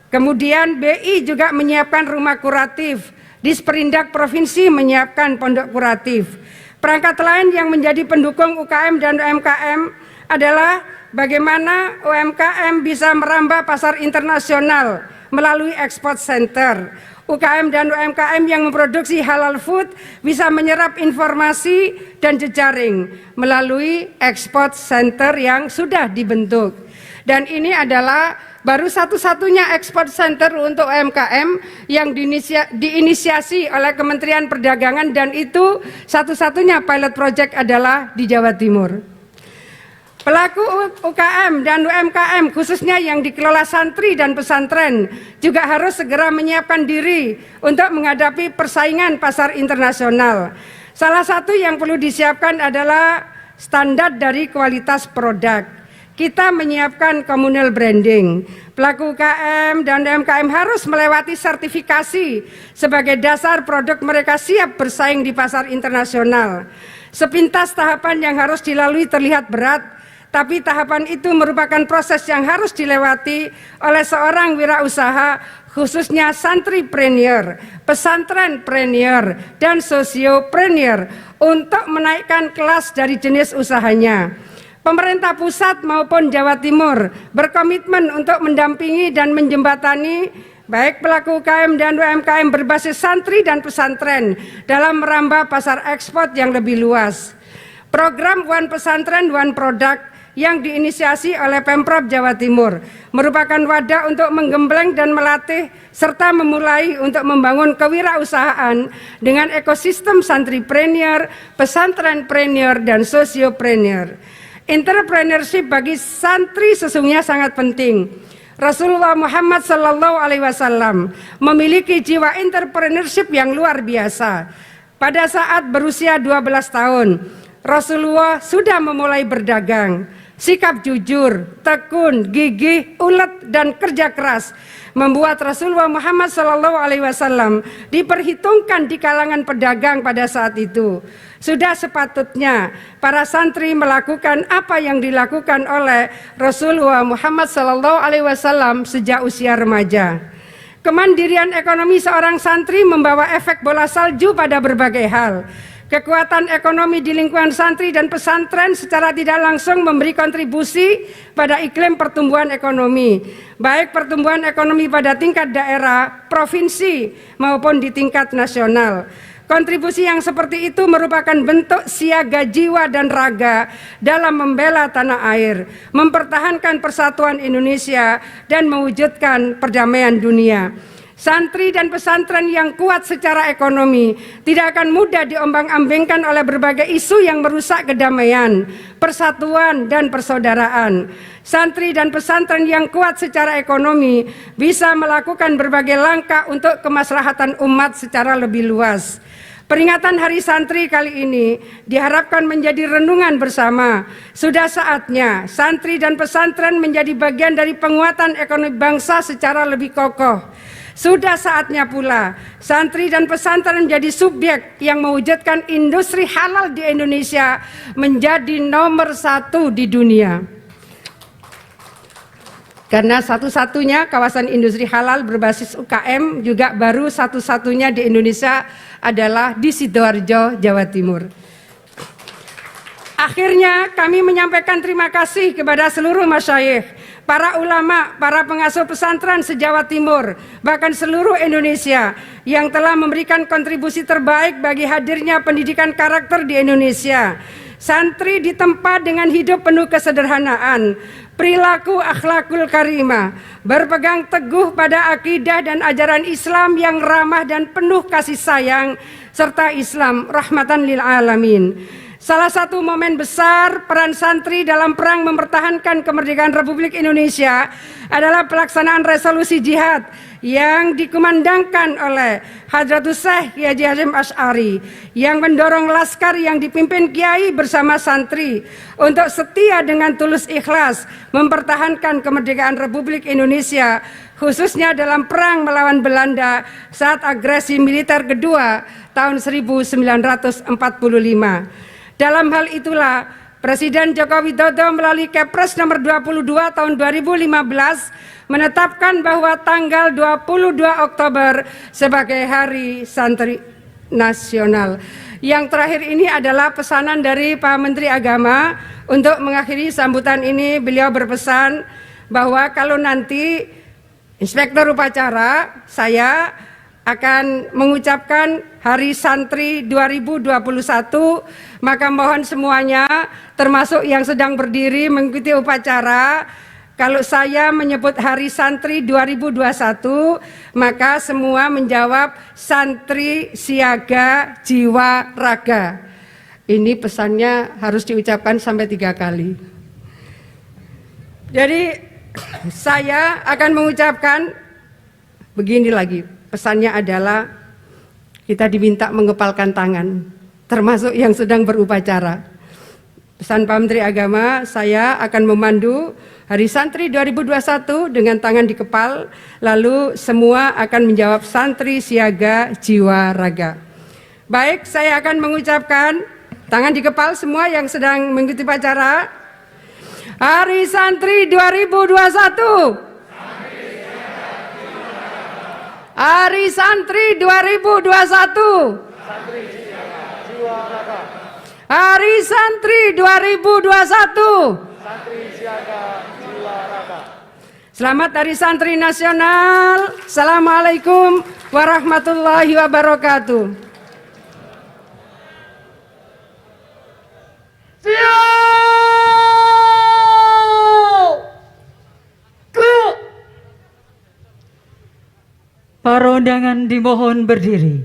Kemudian BI juga menyiapkan rumah kuratif, Disperindak Provinsi menyiapkan pondok kuratif. Perangkat lain yang menjadi pendukung UKM dan UMKM adalah bagaimana UMKM bisa merambah pasar internasional melalui export center. UKM dan UMKM yang memproduksi halal food bisa menyerap informasi dan jejaring melalui export center yang sudah dibentuk. Dan ini adalah baru satu-satunya export center untuk UMKM yang diinisiasi oleh Kementerian Perdagangan, dan itu satu-satunya pilot project adalah di Jawa Timur. Pelaku UKM dan UMKM khususnya yang dikelola santri dan pesantren juga harus segera menyiapkan diri untuk menghadapi persaingan pasar internasional. Salah satu yang perlu disiapkan adalah standar dari kualitas produk. Kita menyiapkan communal branding. Pelaku UKM dan UMKM harus melewati sertifikasi sebagai dasar produk mereka siap bersaing di pasar internasional. Sepintas tahapan yang harus dilalui terlihat berat, tapi tahapan itu merupakan proses yang harus dilewati oleh seorang wirausaha, khususnya santripreneur, pesantrenpreneur, dan sosiopreneur untuk menaikkan kelas dari jenis usahanya. Pemerintah pusat maupun Jawa Timur berkomitmen untuk mendampingi dan menjembatani baik pelaku UKM dan UMKM berbasis santri dan pesantren dalam merambah pasar ekspor yang lebih luas. Program One Pesantren One Product yang diinisiasi oleh Pemprov Jawa Timur merupakan wadah untuk menggembleng dan melatih serta memulai untuk membangun kewirausahaan dengan ekosistem santripreneur, pesantrenpreneur, dan sosiopreneur. Entrepreneurship bagi santri sesungguhnya sangat penting. Rasulullah Muhammad SAW memiliki jiwa entrepreneurship yang luar biasa. Pada saat berusia 12 tahun, Rasulullah sudah memulai berdagang. Sikap jujur, tekun, gigih, ulet, dan kerja keras membuat Rasulullah Muhammad SAW diperhitungkan di kalangan pedagang pada saat itu. Sudah sepatutnya para santri melakukan apa yang dilakukan oleh Rasulullah Muhammad SAW sejak usia remaja. Kemandirian ekonomi seorang santri membawa efek bola salju pada berbagai hal. Kekuatan ekonomi di lingkungan santri dan pesantren secara tidak langsung memberi kontribusi pada iklim pertumbuhan ekonomi, baik pertumbuhan ekonomi pada tingkat daerah, provinsi, maupun di tingkat nasional. Kontribusi yang seperti itu merupakan bentuk siaga jiwa dan raga dalam membela tanah air, mempertahankan persatuan Indonesia, dan mewujudkan perdamaian dunia. Santri dan pesantren yang kuat secara ekonomi tidak akan mudah diombang-ambingkan oleh berbagai isu yang merusak kedamaian, persatuan, dan persaudaraan. Santri dan pesantren yang kuat secara ekonomi bisa melakukan berbagai langkah untuk kemaslahatan umat secara lebih luas. Peringatan Hari Santri kali ini diharapkan menjadi renungan bersama. Sudah saatnya santri dan pesantren menjadi bagian dari penguatan ekonomi bangsa secara lebih kokoh. Sudah saatnya pula santri dan pesantren menjadi subjek yang mewujudkan industri halal di Indonesia menjadi nomor 1 di dunia. Karena satu-satunya kawasan industri halal berbasis UKM juga baru satu-satunya di Indonesia adalah di Sidoarjo, Jawa Timur. Akhirnya kami menyampaikan terima kasih kepada seluruh masyayikh, para ulama, para pengasuh pesantren se-Jawa Timur, bahkan seluruh Indonesia yang telah memberikan kontribusi terbaik bagi hadirnya pendidikan karakter di Indonesia. Santri ditempa dengan hidup penuh kesederhanaan, perilaku akhlakul karimah, berpegang teguh pada akidah dan ajaran Islam yang ramah dan penuh kasih sayang, serta Islam rahmatan lil alamin. Salah satu momen besar peran santri dalam perang mempertahankan kemerdekaan Republik Indonesia adalah pelaksanaan resolusi jihad yang dikumandangkan oleh Hadratus Syekh Kiai Haji Hasyim Asy'ari yang mendorong laskar yang dipimpin Kiai bersama santri untuk setia dengan tulus ikhlas mempertahankan kemerdekaan Republik Indonesia, khususnya dalam perang melawan Belanda saat agresi militer kedua tahun 1945. Dalam hal itulah Presiden Joko Widodo melalui Kepres nomor 22 tahun 2015 menetapkan bahwa tanggal 22 Oktober sebagai Hari Santri Nasional. Yang terakhir ini adalah pesanan dari Pak Menteri Agama. Untuk mengakhiri sambutan ini, beliau berpesan bahwa kalau nanti Inspektur Upacara saya akan mengucapkan Hari Santri 2021, maka mohon semuanya termasuk yang sedang berdiri mengikuti upacara, kalau saya menyebut Hari Santri 2021, maka semua menjawab santri siaga jiwa raga. Ini pesannya harus diucapkan sampai 3 kali. Jadi saya akan mengucapkan begini lagi. Pesannya adalah kita diminta mengepalkan tangan, termasuk yang sedang berupacara. Pesan Pak Menteri Agama, saya akan memandu Hari Santri 2021 dengan tangan dikepal, lalu semua akan menjawab santri siaga jiwa raga. Baik, saya akan mengucapkan tangan dikepal semua yang sedang mengikuti upacara. Hari Santri 2021. Hari Santri 2021. Hari Santri 2021. Selamat Hari Santri Nasional. Assalamualaikum warahmatullahi wabarakatuh. Para undangan dimohon berdiri.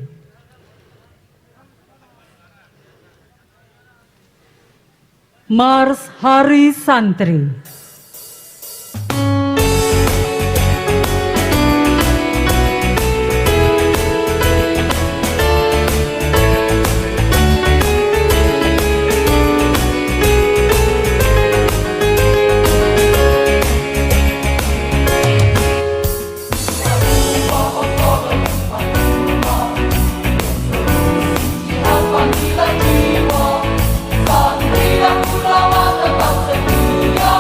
Mars Hari Santri. Santri dan ulama tetap setia.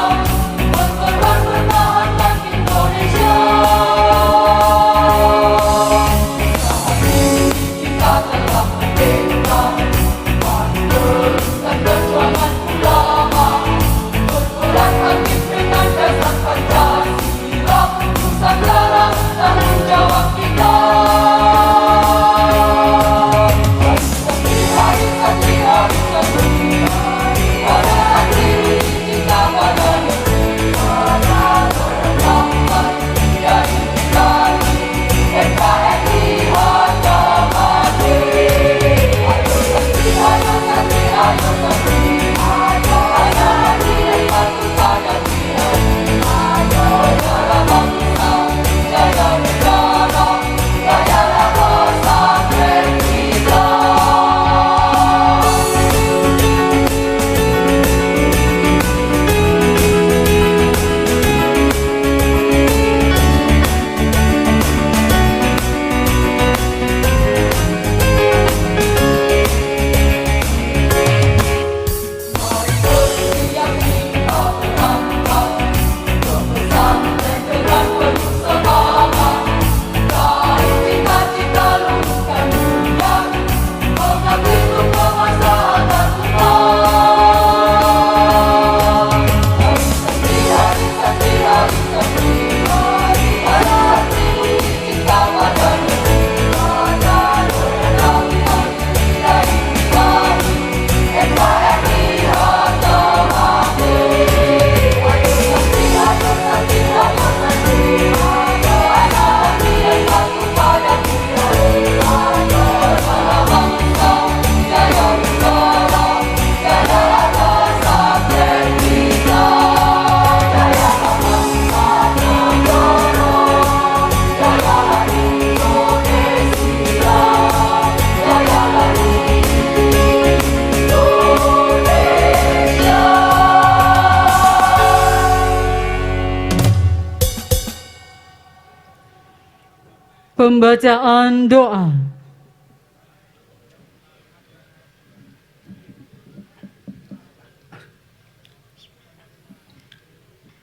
Pembacaan doa.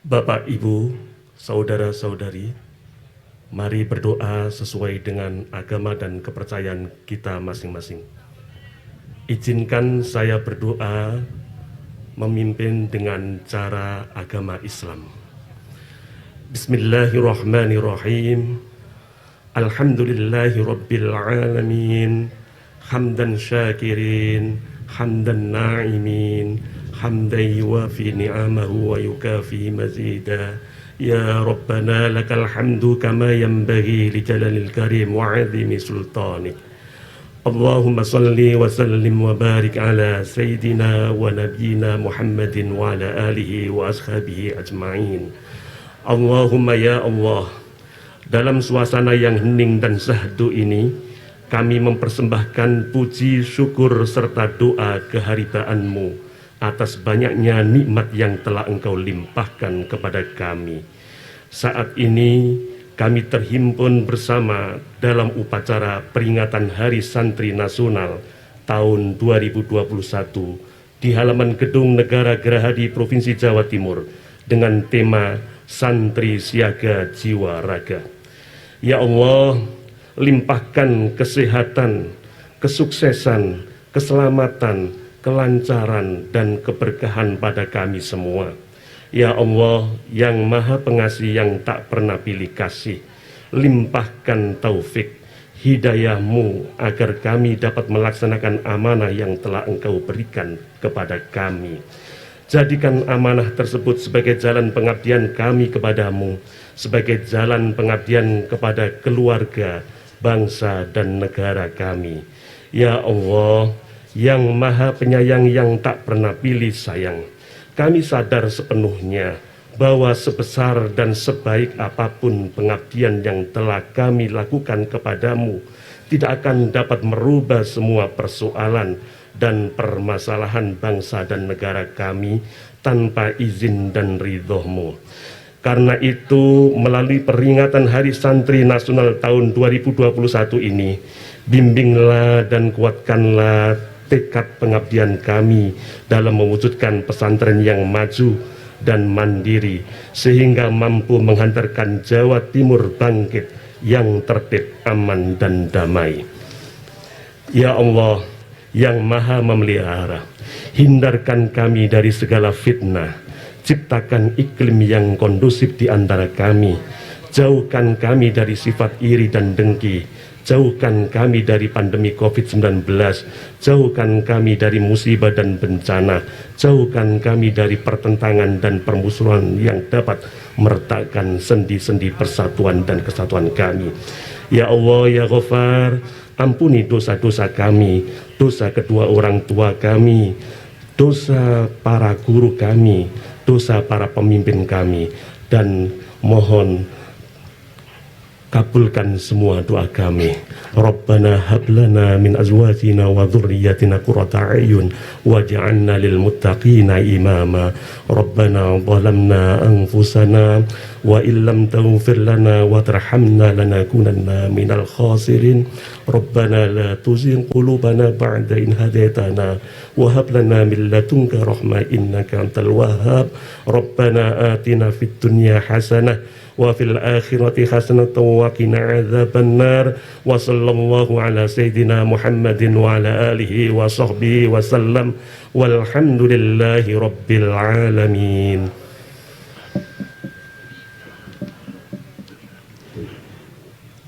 Bapak, Ibu, saudara-saudari, mari berdoa sesuai dengan agama dan kepercayaan kita masing-masing. Izinkan saya berdoa memimpin dengan cara agama Islam. Bismillahirrahmanirrahim. Alhamdulillahi rabbil alamin. Hamdan syakirin, hamdan na'imin, hamdan yuwafi ni'amahu wa yukafi mazida. Ya Rabbana lakal hamdu kama yanbaghi li jalalil karim wa 'azimi sultanik. Allahumma salli wa sallim wa barik ala sayyidina wa nabiyyina Muhammadin wa ala alihi wa ashabihi ajma'in. Allahumma ya Allah, dalam suasana yang hening dan syahdu ini, kami mempersembahkan puji, syukur, serta doa keharibaanmu atas banyaknya nikmat yang telah Engkau limpahkan kepada kami. Saat ini kami terhimpun bersama dalam upacara peringatan Hari Santri Nasional tahun 2021 di halaman Gedung Negara Gerahadi Provinsi Jawa Timur dengan tema Santri Siaga Jiwa Raga. Ya Allah, limpahkan kesehatan, kesuksesan, keselamatan, kelancaran, dan keberkahan pada kami semua. Ya Allah yang Maha Pengasih yang tak pernah pilih kasih, limpahkan taufik, hidayah-Mu agar kami dapat melaksanakan amanah yang telah Engkau berikan kepada kami. Jadikan amanah tersebut sebagai jalan pengabdian kami kepadamu, sebagai jalan pengabdian kepada keluarga, bangsa, dan negara kami. Ya Allah yang Maha Penyayang yang tak pernah pilih sayang, kami sadar sepenuhnya bahwa sebesar dan sebaik apapun pengabdian yang telah kami lakukan kepadamu, tidak akan dapat merubah semua persoalan dan permasalahan bangsa dan negara kami tanpa izin dan ridho-Mu. Karena itu, melalui peringatan Hari Santri Nasional tahun 2021 ini, bimbinglah dan kuatkanlah tekad pengabdian kami dalam mewujudkan pesantren yang maju dan mandiri, sehingga mampu menghantarkan Jawa Timur bangkit yang tertib, aman, dan damai. Ya Allah yang Maha Memelihara, hindarkan kami dari segala fitnah, ciptakan iklim yang kondusif di antara kami, jauhkan kami dari sifat iri dan dengki, jauhkan kami dari pandemi COVID-19, jauhkan kami dari musibah dan bencana, jauhkan kami dari pertentangan dan permusuhan yang dapat meretakkan sendi-sendi persatuan dan kesatuan kami. Ya Allah ya Ghaffar, ampuni dosa-dosa kami, dosa kedua orang tua kami, dosa para guru kami, dosa para pemimpin kami, dan mohon kabulkan semua doa kami. Rabbana hablana min azwajina wa dhurriyyatina qurrata a'yun waj'alna lil muttaqina imama. Rabbana zalamna anfusana wa illam taghfir lana wa tarhamna lanakunanna minal khasirin. Rabbana la tuzigh qulubana ba'da in hadaitana wa hab lana min ladunka rahmah innaka antal wahhab. Rabbana atina fid dunya hasanah wa fil akhirati hasanatan wa qina adzabannar. Wa sallallahu ala sayyidina Muhammadin wa ala alihi wa sahbihi wa sallam walhamdulillahi rabbil alamin.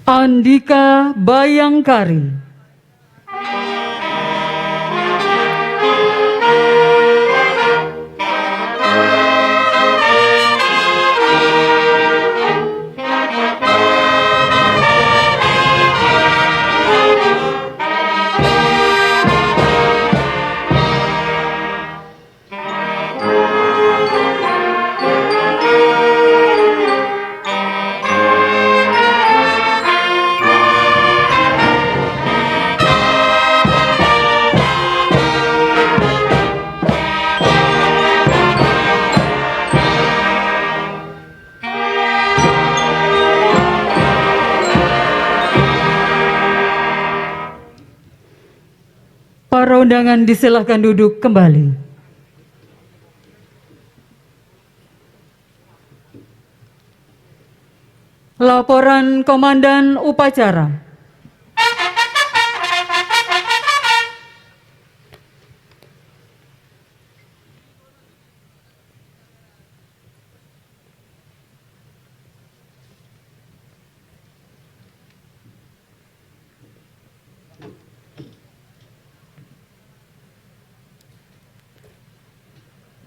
Andika Bayangkari. Para undangan disilahkan duduk kembali. Laporan Komandan Upacara.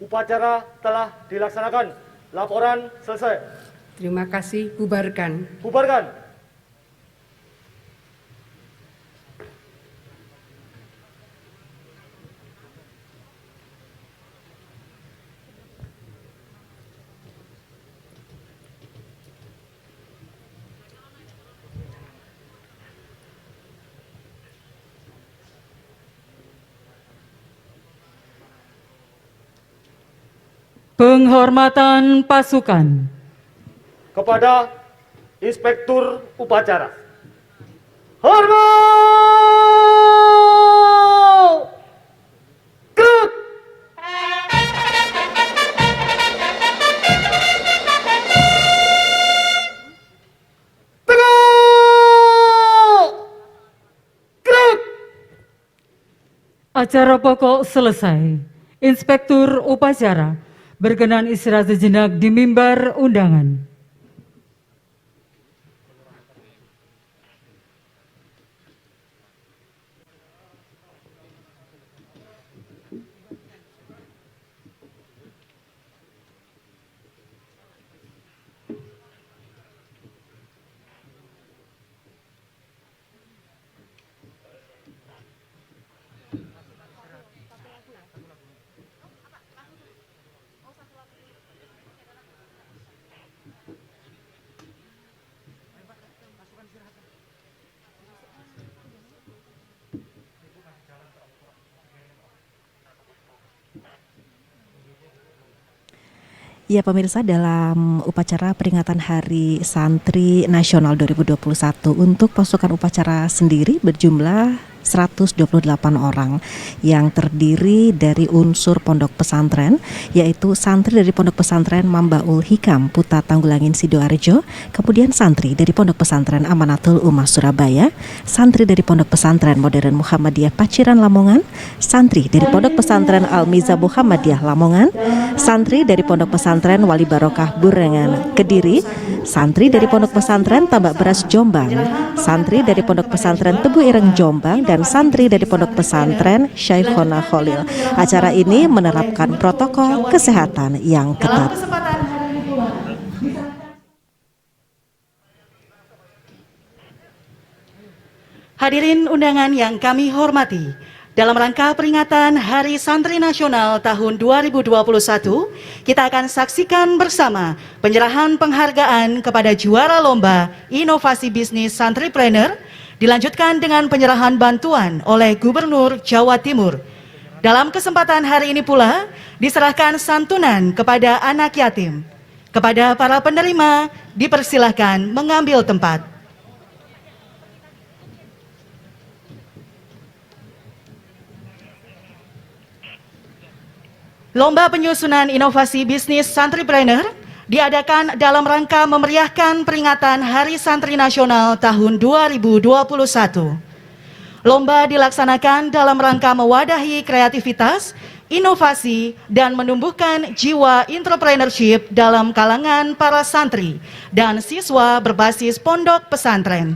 Upacara telah dilaksanakan. Laporan selesai. Terima kasih, bubarkan. Bubarkan. Penghormatan pasukan. Kepada Inspektur Upacara. Hormat! Gerak! Tegak! Gerak! Acara pokok selesai. Inspektur Upacara berkenan istirahat sejenak di mimbar undangan. Ya pemirsa, dalam upacara peringatan Hari Santri Nasional 2021 untuk pasukan upacara sendiri berjumlah 128 orang yang terdiri dari unsur pondok pesantren, yaitu santri dari Pondok Pesantren Mambaul Hikam Putat Tanggulangin Sidoarjo, kemudian santri dari Pondok Pesantren Amanatul Ummah Surabaya, santri dari Pondok Pesantren Modern Muhammadiyah Paciran Lamongan, santri dari Pondok Pesantren Al-Miza Muhammadiyah Lamongan, santri dari Pondok Pesantren Wali Barokah Burengan Kediri, santri dari Pondok Pesantren Tambak Beras Jombang, santri dari Pondok Pesantren Tebu Ireng Jombang, dan santri dari Pondok Pesantren Syekhona Khalil. Acara ini menerapkan protokol kesehatan yang ketat. Hadirin undangan yang kami hormati, dalam rangka peringatan Hari Santri Nasional tahun 2021, kita akan saksikan bersama penyerahan penghargaan kepada juara lomba inovasi bisnis Santripreneur, dilanjutkan dengan penyerahan bantuan oleh Gubernur Jawa Timur. Dalam kesempatan hari ini pula, diserahkan santunan kepada anak yatim. Kepada para penerima, dipersilahkan mengambil tempat. Lomba penyusunan inovasi bisnis Santripreneur diadakan dalam rangka memeriahkan peringatan Hari Santri Nasional tahun 2021. Lomba dilaksanakan dalam rangka mewadahi kreativitas, inovasi, dan menumbuhkan jiwa entrepreneurship dalam kalangan para santri dan siswa berbasis pondok pesantren.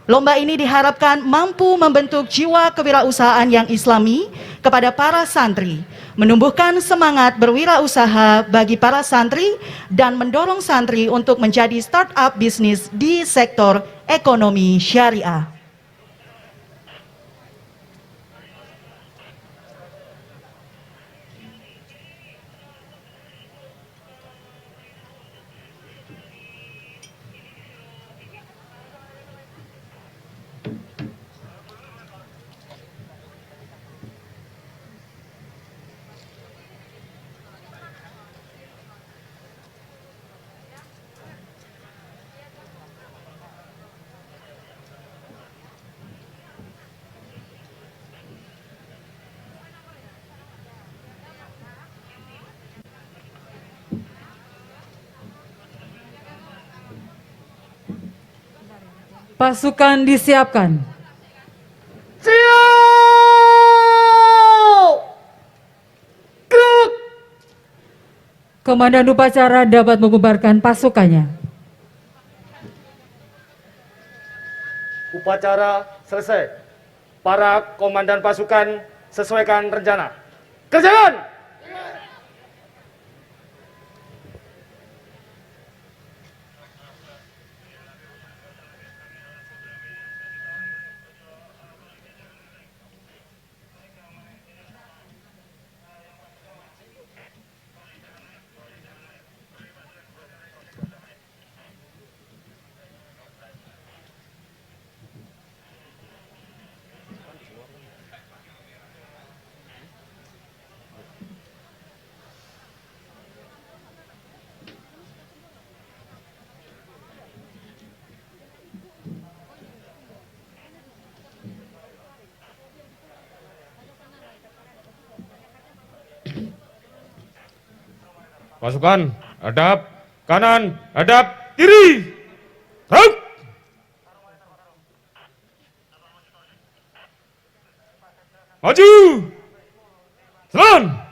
Lomba ini diharapkan mampu membentuk jiwa kewirausahaan yang islami kepada para santri, menumbuhkan semangat berwirausaha bagi para santri, dan mendorong santri untuk menjadi startup bisnis di sektor ekonomi syariah. Pasukan disiapkan. Siap! Gerak! Komandan upacara dapat membubarkan pasukannya. Upacara selesai. Para komandan pasukan sesuaikan rencana. Kerjakan! Pasukan, hadap kanan, hadap kiri. Gerak! Maju! Jalan!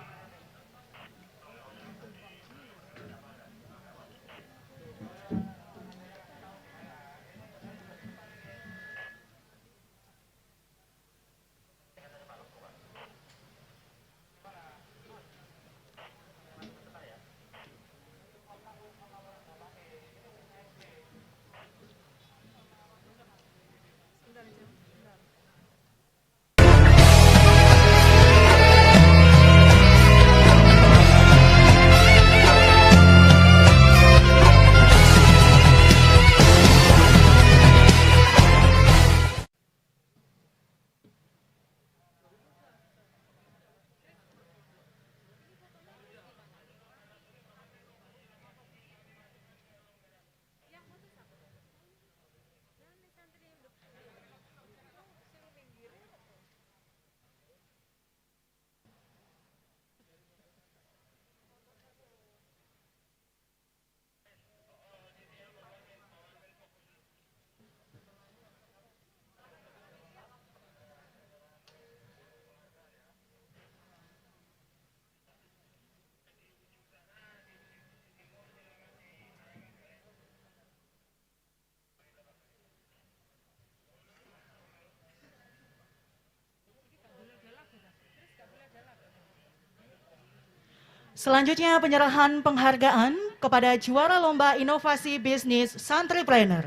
Selanjutnya penyerahan penghargaan kepada juara lomba inovasi bisnis Santripreneur.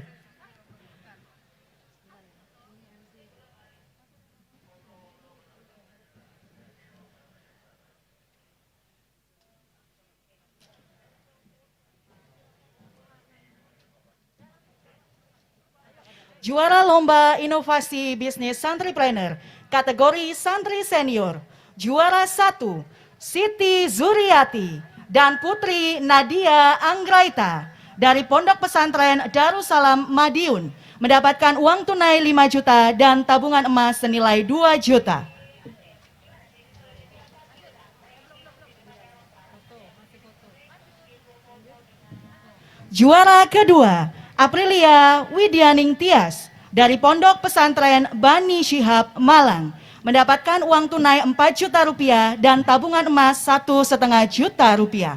Juara lomba inovasi bisnis Santripreneur kategori Santri Senior. Juara 1 Siti Zuriati dan Putri Nadia Anggraita dari Pondok Pesantren Darussalam Madiun mendapatkan uang tunai 5 juta dan tabungan emas senilai 2 juta. Juara kedua, Aprilia Widyaning Tias dari Pondok Pesantren Bani Syihab Malang mendapatkan uang tunai 4 juta rupiah dan tabungan emas 1,5 juta rupiah.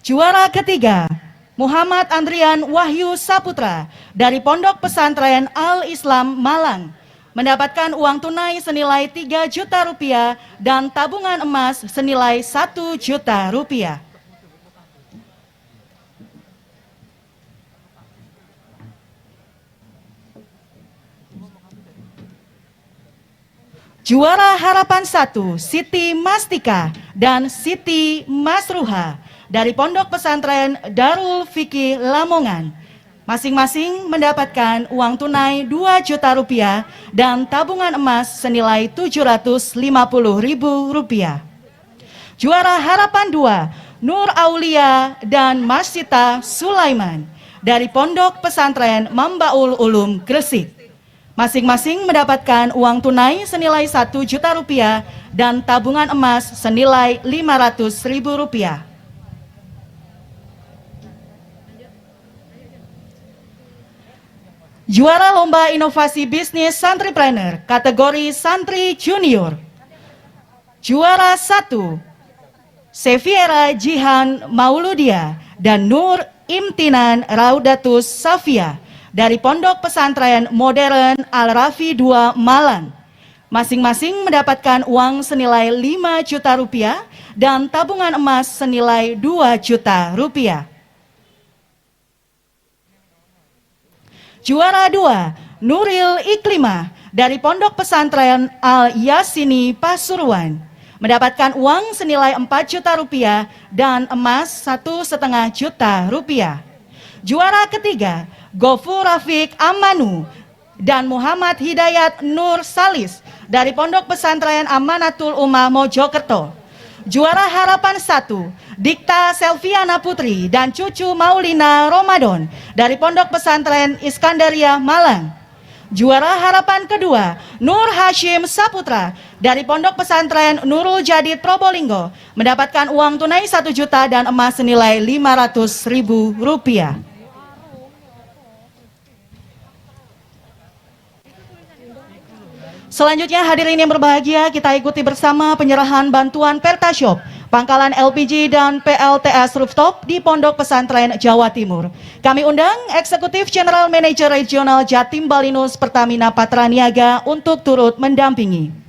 Juara ketiga, Muhammad Andrian Wahyu Saputra dari Pondok Pesantren Al-Islam Malang mendapatkan uang tunai senilai 3 juta rupiah dan tabungan emas senilai 1 juta rupiah. Juara Harapan 1, Siti Mastika dan Siti Masruha dari Pondok Pesantren Darul Fikih Lamongan masing-masing mendapatkan uang tunai 2 juta rupiah dan tabungan emas senilai 750.000 rupiah. Juara Harapan 2, Nur Aulia dan Masita Sulaiman dari Pondok Pesantren Mambaul Ulum Gresik. Masing-masing mendapatkan uang tunai senilai Rp1.000.000 dan tabungan emas senilai Rp500.000. Juara Lomba Inovasi Bisnis Santripreneur kategori Santri Junior. Juara 1, Seviera Jihan Mauludia dan Nur Imtinan Raudatus Safia dari Pondok Pesantren Modern Al-Rafi 2 Malang. Masing-masing mendapatkan uang senilai Rp5 juta dan tabungan emas senilai Rp2 juta. Juara 2, Nuril Iklimah dari Pondok Pesantren Al-Yasini Pasuruan mendapatkan uang senilai Rp4 juta dan emas Rp1,5 juta. Juara ketiga, Gofur Rafiq Amanu dan Muhammad Hidayat Nur Salis dari Pondok Pesantren Amanatul Ummah Mojokerto. Juara harapan 1, Dikta Selviana Putri dan cucu Maulina Ramadan dari Pondok Pesantren Iskandaria Malang. Juara harapan kedua, Nur Hashim Saputra dari Pondok Pesantren Nurul Jadid Probolinggo mendapatkan uang tunai 1 juta dan emas senilai Rp500.000. Selanjutnya hadirin yang berbahagia, kita ikuti bersama penyerahan bantuan Pertashop, pangkalan LPG dan PLTS rooftop di Pondok Pesantren Jawa Timur. Kami undang Eksekutif General Manager Regional Jatim Balinus Pertamina Patraniaga untuk turut mendampingi.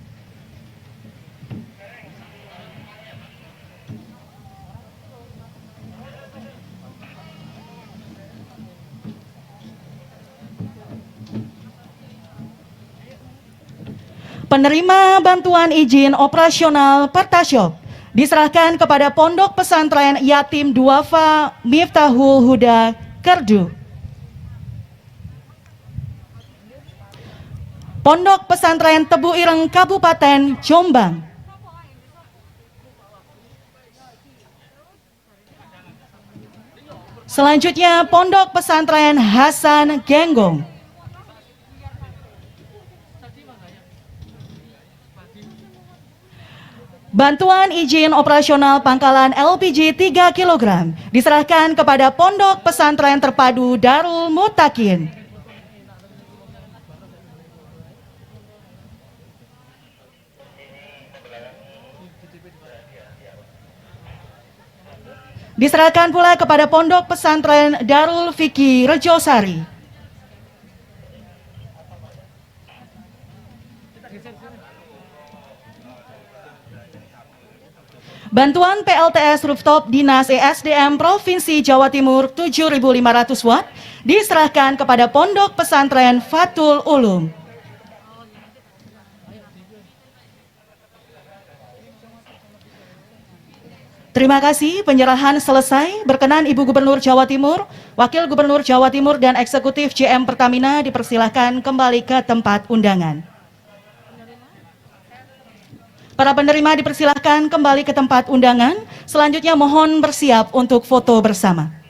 Penerima bantuan izin operasional Pertashop diserahkan kepada Pondok Pesantren Yatim Duafa Miftahul Huda Kerdu. Pondok Pesantren Tebu Ireng Kabupaten Jombang. Selanjutnya Pondok Pesantren Hasan Genggong. Bantuan izin operasional pangkalan LPG 3 kg diserahkan kepada Pondok Pesantren Terpadu Darul Mutakin. Diserahkan pula kepada Pondok Pesantren Darul Fikih Rejosari. Bantuan PLTS rooftop Dinas ESDM Provinsi Jawa Timur 7.500 watt diserahkan kepada Pondok Pesantren Fatul Ulum. Terima kasih, penyerahan selesai. Berkenan Ibu Gubernur Jawa Timur, Wakil Gubernur Jawa Timur dan Eksekutif JM Pertamina dipersilahkan kembali ke tempat undangan. Para penerima dipersilahkan kembali ke tempat undangan. Selanjutnya mohon bersiap untuk foto bersama.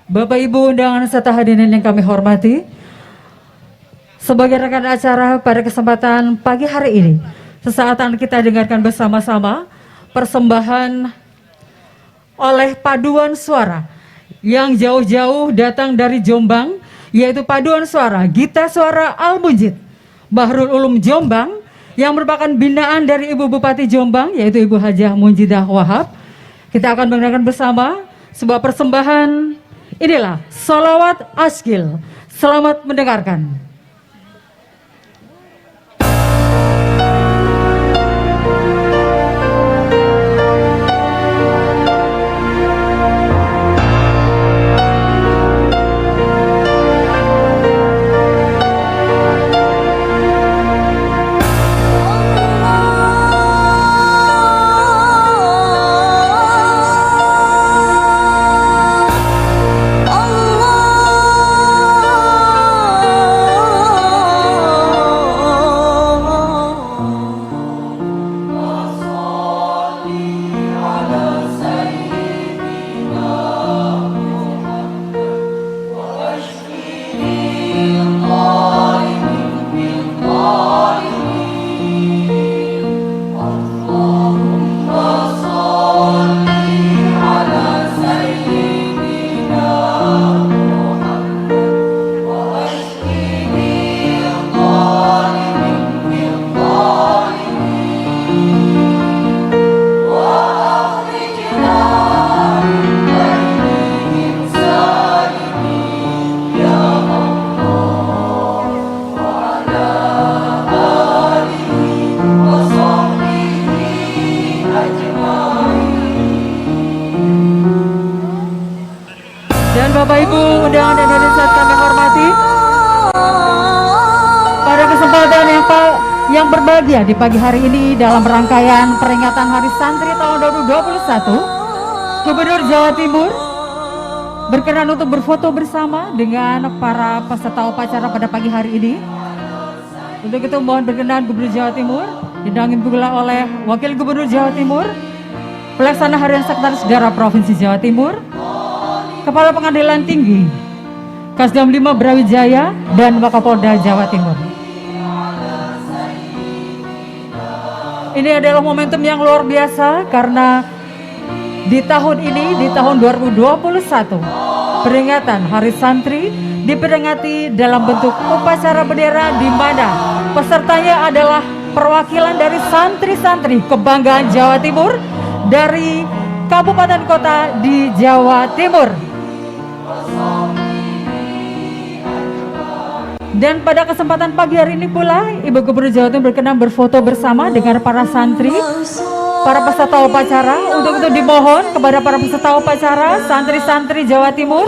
Bapak Ibu undangan serta hadirin yang kami hormati, sebagai rekan acara pada kesempatan pagi hari ini, sesaat akan kita dengarkan bersama-sama persembahan oleh paduan suara yang jauh-jauh datang dari Jombang, yaitu paduan suara Gita Suara Al-Munjid Bahrul Ulum Jombang, yang merupakan binaan dari Ibu Bupati Jombang, yaitu Ibu Hajah Munjidah Wahab. Kita akan mendengarkan bersama sebuah persembahan. Inilah Sholawat Askil. Selamat mendengarkan. undangan dan hadirin saat kami hormati, pada kesempatan yang berbahagia di pagi hari ini dalam rangkaian peringatan Hari Santri tahun 2021, Gubernur Jawa Timur berkenan untuk berfoto bersama dengan para peserta upacara pada pagi hari ini. Untuk itu mohon berkenan Gubernur Jawa Timur didampingi pula oleh Wakil Gubernur Jawa Timur, Pelaksana Harian Sekretaris Daerah Provinsi Jawa Timur, Kepala Pengadilan Tinggi, Kasdam 5 Brawijaya, dan Wakapolda Jawa Timur. Ini adalah momentum yang luar biasa karena di tahun ini, di tahun 2021, peringatan Hari Santri diperingati dalam bentuk upacara bendera di mana pesertanya adalah perwakilan dari santri-santri kebanggaan Jawa Timur dari kabupaten kota di Jawa Timur. Dan pada kesempatan pagi hari ini pula, Ibu Gubernur Jawa Timur berkenan berfoto bersama dengan para santri, para peserta upacara. Untuk itu dimohon kepada para peserta upacara, santri-santri Jawa Timur,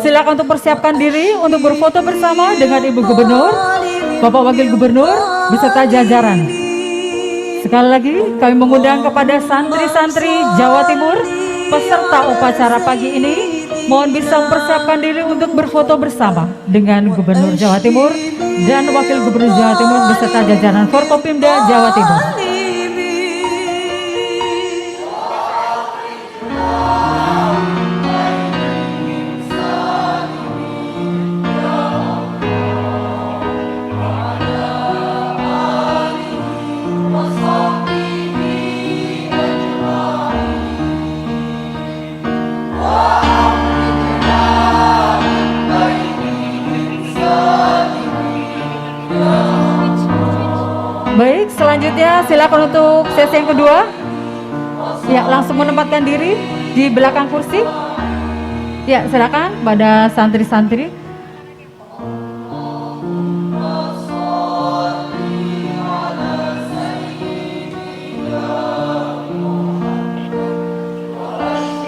silakan untuk persiapkan diri untuk berfoto bersama dengan Ibu Gubernur, Bapak Wakil Gubernur, beserta jajaran. Sekali lagi kami mengundang kepada santri-santri Jawa Timur peserta upacara pagi ini, mohon bisa mempersiapkan diri untuk berfoto bersama dengan Gubernur Jawa Timur dan Wakil Gubernur Jawa Timur beserta jajaran Forkopimda Jawa Timur. Baik, selanjutnya silakan untuk sesi yang kedua. Ya, langsung menempatkan diri di belakang kursi. Ya, silakan pada santri-santri.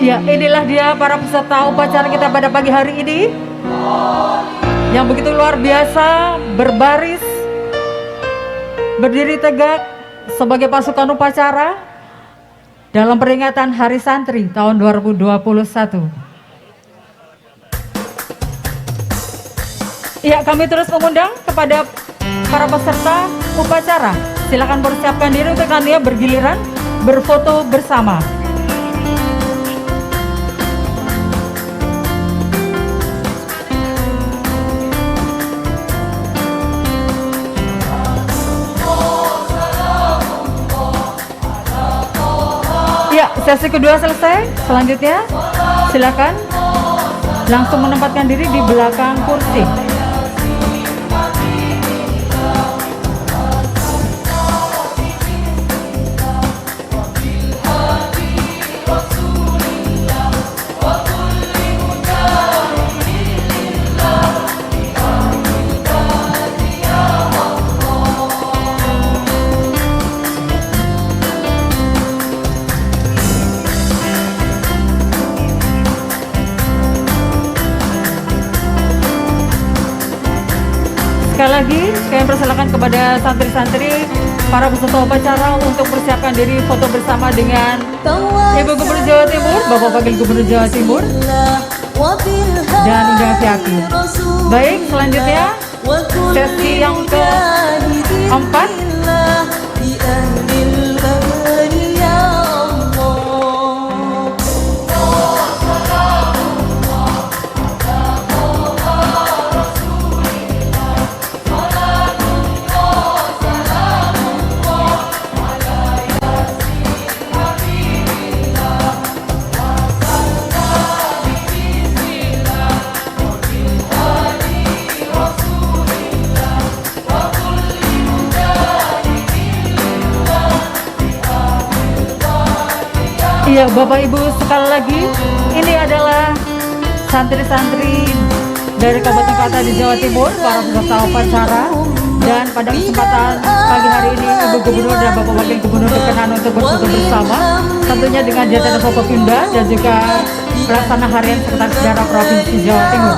Ya, inilah dia para peserta upacara kita pada pagi hari ini yang begitu luar biasa, berbaris, berdiri tegak sebagai pasukan upacara dalam peringatan Hari Santri tahun 2021. Ya, kami terus mengundang kepada para peserta upacara, silakan persiapkan diri untuk nantinya bergiliran berfoto bersama. Sesi kedua selesai, selanjutnya silakan langsung menempatkan diri di belakang kursi. Sekali lagi, kami persilakan kepada santri-santri, para peserta upacara untuk persiapkan diri foto bersama dengan Ibu Gubernur Jawa Timur, Bapak Wakil Gubernur Jawa Timur, dan undangan VIP. Baik, selanjutnya sesi yang keempat. Iya, Bapak Ibu, sekali lagi ini adalah santri-santri dari Kabupaten Kota di Jawa Timur, para peserta upacara, dan pada kesempatan pagi hari ini Ibu Gubernur dan Bapak Wakil Gubernur berkenan untuk berfoto bersama, tentunya dengan jajaran Forkopimda dan juga Pelaksana Harian Sekretaris Daerah Provinsi Jawa Timur.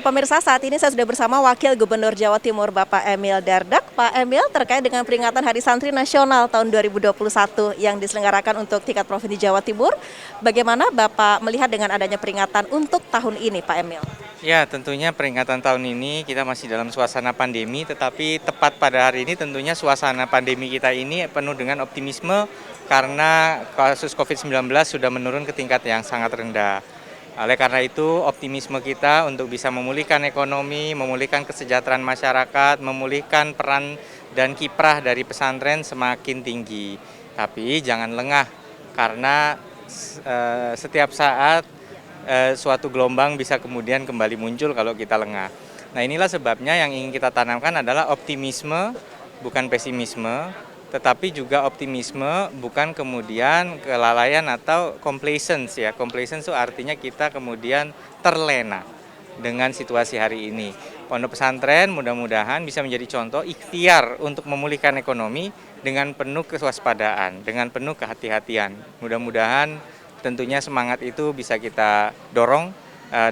pemirsa, saat ini saya sudah bersama Wakil Gubernur Jawa Timur Bapak Emil Dardak. Pak Emil, terkait dengan peringatan Hari Santri Nasional tahun 2021 yang diselenggarakan untuk tingkat Provinsi Jawa Timur, bagaimana Bapak melihat dengan adanya peringatan untuk tahun ini, Pak Emil? Ya, tentunya peringatan tahun ini kita masih dalam suasana pandemi, tetapi tepat pada hari ini tentunya suasana pandemi kita ini penuh dengan optimisme karena kasus COVID-19 sudah menurun ke tingkat yang sangat rendah. Oleh karena itu, optimisme kita untuk bisa memulihkan ekonomi, memulihkan kesejahteraan masyarakat, memulihkan peran dan kiprah dari pesantren semakin tinggi. Tapi jangan lengah, karena setiap saat suatu gelombang bisa kemudian kembali muncul kalau kita lengah. Nah, inilah sebabnya yang ingin kita tanamkan adalah optimisme, bukan pesimisme, tetapi juga optimisme, bukan kemudian kelalaian atau complacence ya. Complacence itu artinya kita kemudian terlena dengan situasi hari ini. Pondok pesantren mudah-mudahan bisa menjadi contoh ikhtiar untuk memulihkan ekonomi dengan penuh kewaspadaan, dengan penuh kehati-hatian. Mudah-mudahan tentunya semangat itu bisa kita dorong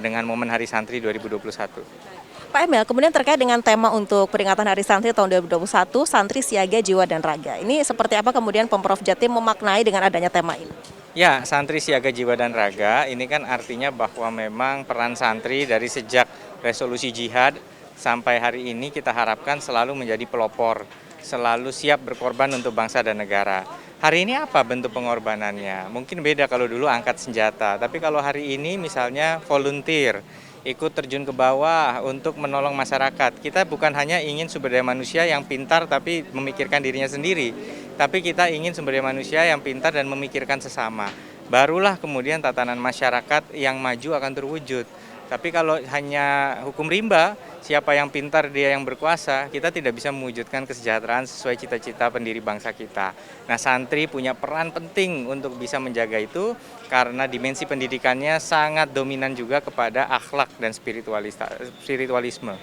dengan momen Hari Santri 2021. Pak Emil, kemudian terkait dengan tema untuk peringatan Hari Santri tahun 2021, Santri Siaga Jiwa dan Raga. Ini seperti apa kemudian Pemprov Jatim memaknai dengan adanya tema ini? Ya, Santri Siaga Jiwa dan Raga ini kan artinya bahwa memang peran santri dari sejak resolusi jihad sampai hari ini kita harapkan selalu menjadi pelopor, selalu siap berkorban untuk bangsa dan negara. Hari ini apa bentuk pengorbanannya? Mungkin beda kalau dulu angkat senjata, tapi kalau hari ini misalnya volunteer, ikut terjun ke bawah untuk menolong masyarakat. Kita bukan hanya ingin sumber daya manusia yang pintar tapi memikirkan dirinya sendiri, tapi kita ingin sumber daya manusia yang pintar dan memikirkan sesama. Barulah kemudian tatanan masyarakat yang maju akan terwujud. Tapi kalau hanya hukum rimba, siapa yang pintar dia yang berkuasa, kita tidak bisa mewujudkan kesejahteraan sesuai cita-cita pendiri bangsa kita. Nah, santri punya peran penting untuk bisa menjaga itu karena dimensi pendidikannya sangat dominan juga kepada akhlak dan spiritualisme.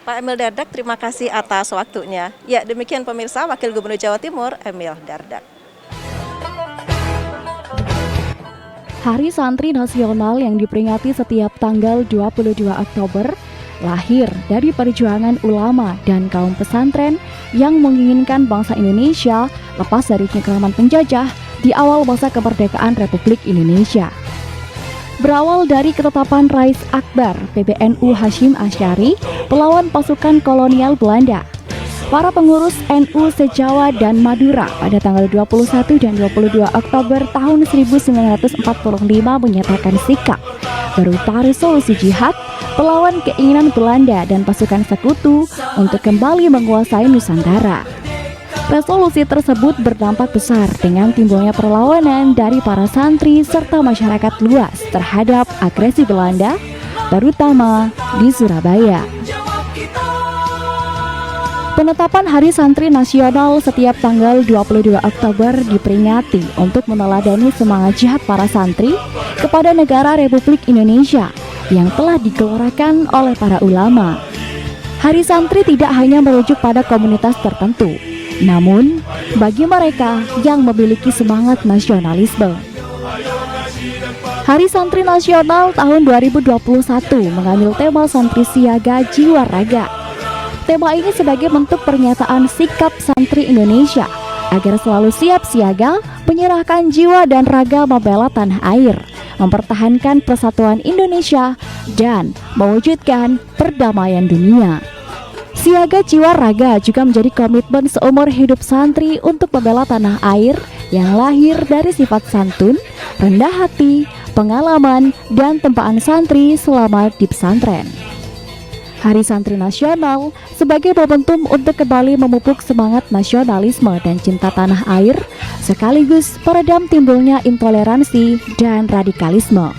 Pak Emil Dardak, terima kasih atas waktunya. Ya, demikian pemirsa, Wakil Gubernur Jawa Timur Emil Dardak. Hari Santri Nasional yang diperingati setiap tanggal 22 Oktober lahir dari perjuangan ulama dan kaum pesantren yang menginginkan bangsa Indonesia lepas dari cengkraman penjajah di awal masa kemerdekaan Republik Indonesia. Berawal dari ketetapan Rais Akbar PBNU Hashim Asy'ari, pelawan pasukan kolonial Belanda, para pengurus NU se-Jawa dan Madura pada tanggal 21 dan 22 Oktober tahun 1945 menyatakan sikap berupa resolusi jihad melawan keinginan Belanda dan pasukan sekutu untuk kembali menguasai Nusantara. Resolusi tersebut berdampak besar dengan timbulnya perlawanan dari para santri serta masyarakat luas terhadap agresi Belanda, terutama di Surabaya. Penetapan Hari Santri Nasional setiap tanggal 22 Oktober diperingati untuk meneladani semangat jihad para santri kepada negara Republik Indonesia yang telah digelorakan oleh para ulama. Hari Santri tidak hanya merujuk pada komunitas tertentu, namun bagi mereka yang memiliki semangat nasionalisme. Hari Santri Nasional tahun 2021 mengambil tema Santri Siaga Jiwa Raga. Tema ini sebagai bentuk pernyataan sikap santri Indonesia agar selalu siap siaga, menyerahkan jiwa dan raga membela tanah air, mempertahankan persatuan Indonesia, dan mewujudkan perdamaian dunia. Siaga jiwa raga juga menjadi komitmen seumur hidup santri untuk membela tanah air yang lahir dari sifat santun, rendah hati, pengalaman, dan tempaan santri selama di pesantren. Hari Santri Nasional sebagai momentum untuk kembali memupuk semangat nasionalisme dan cinta tanah air, sekaligus peredam timbulnya intoleransi dan radikalisme.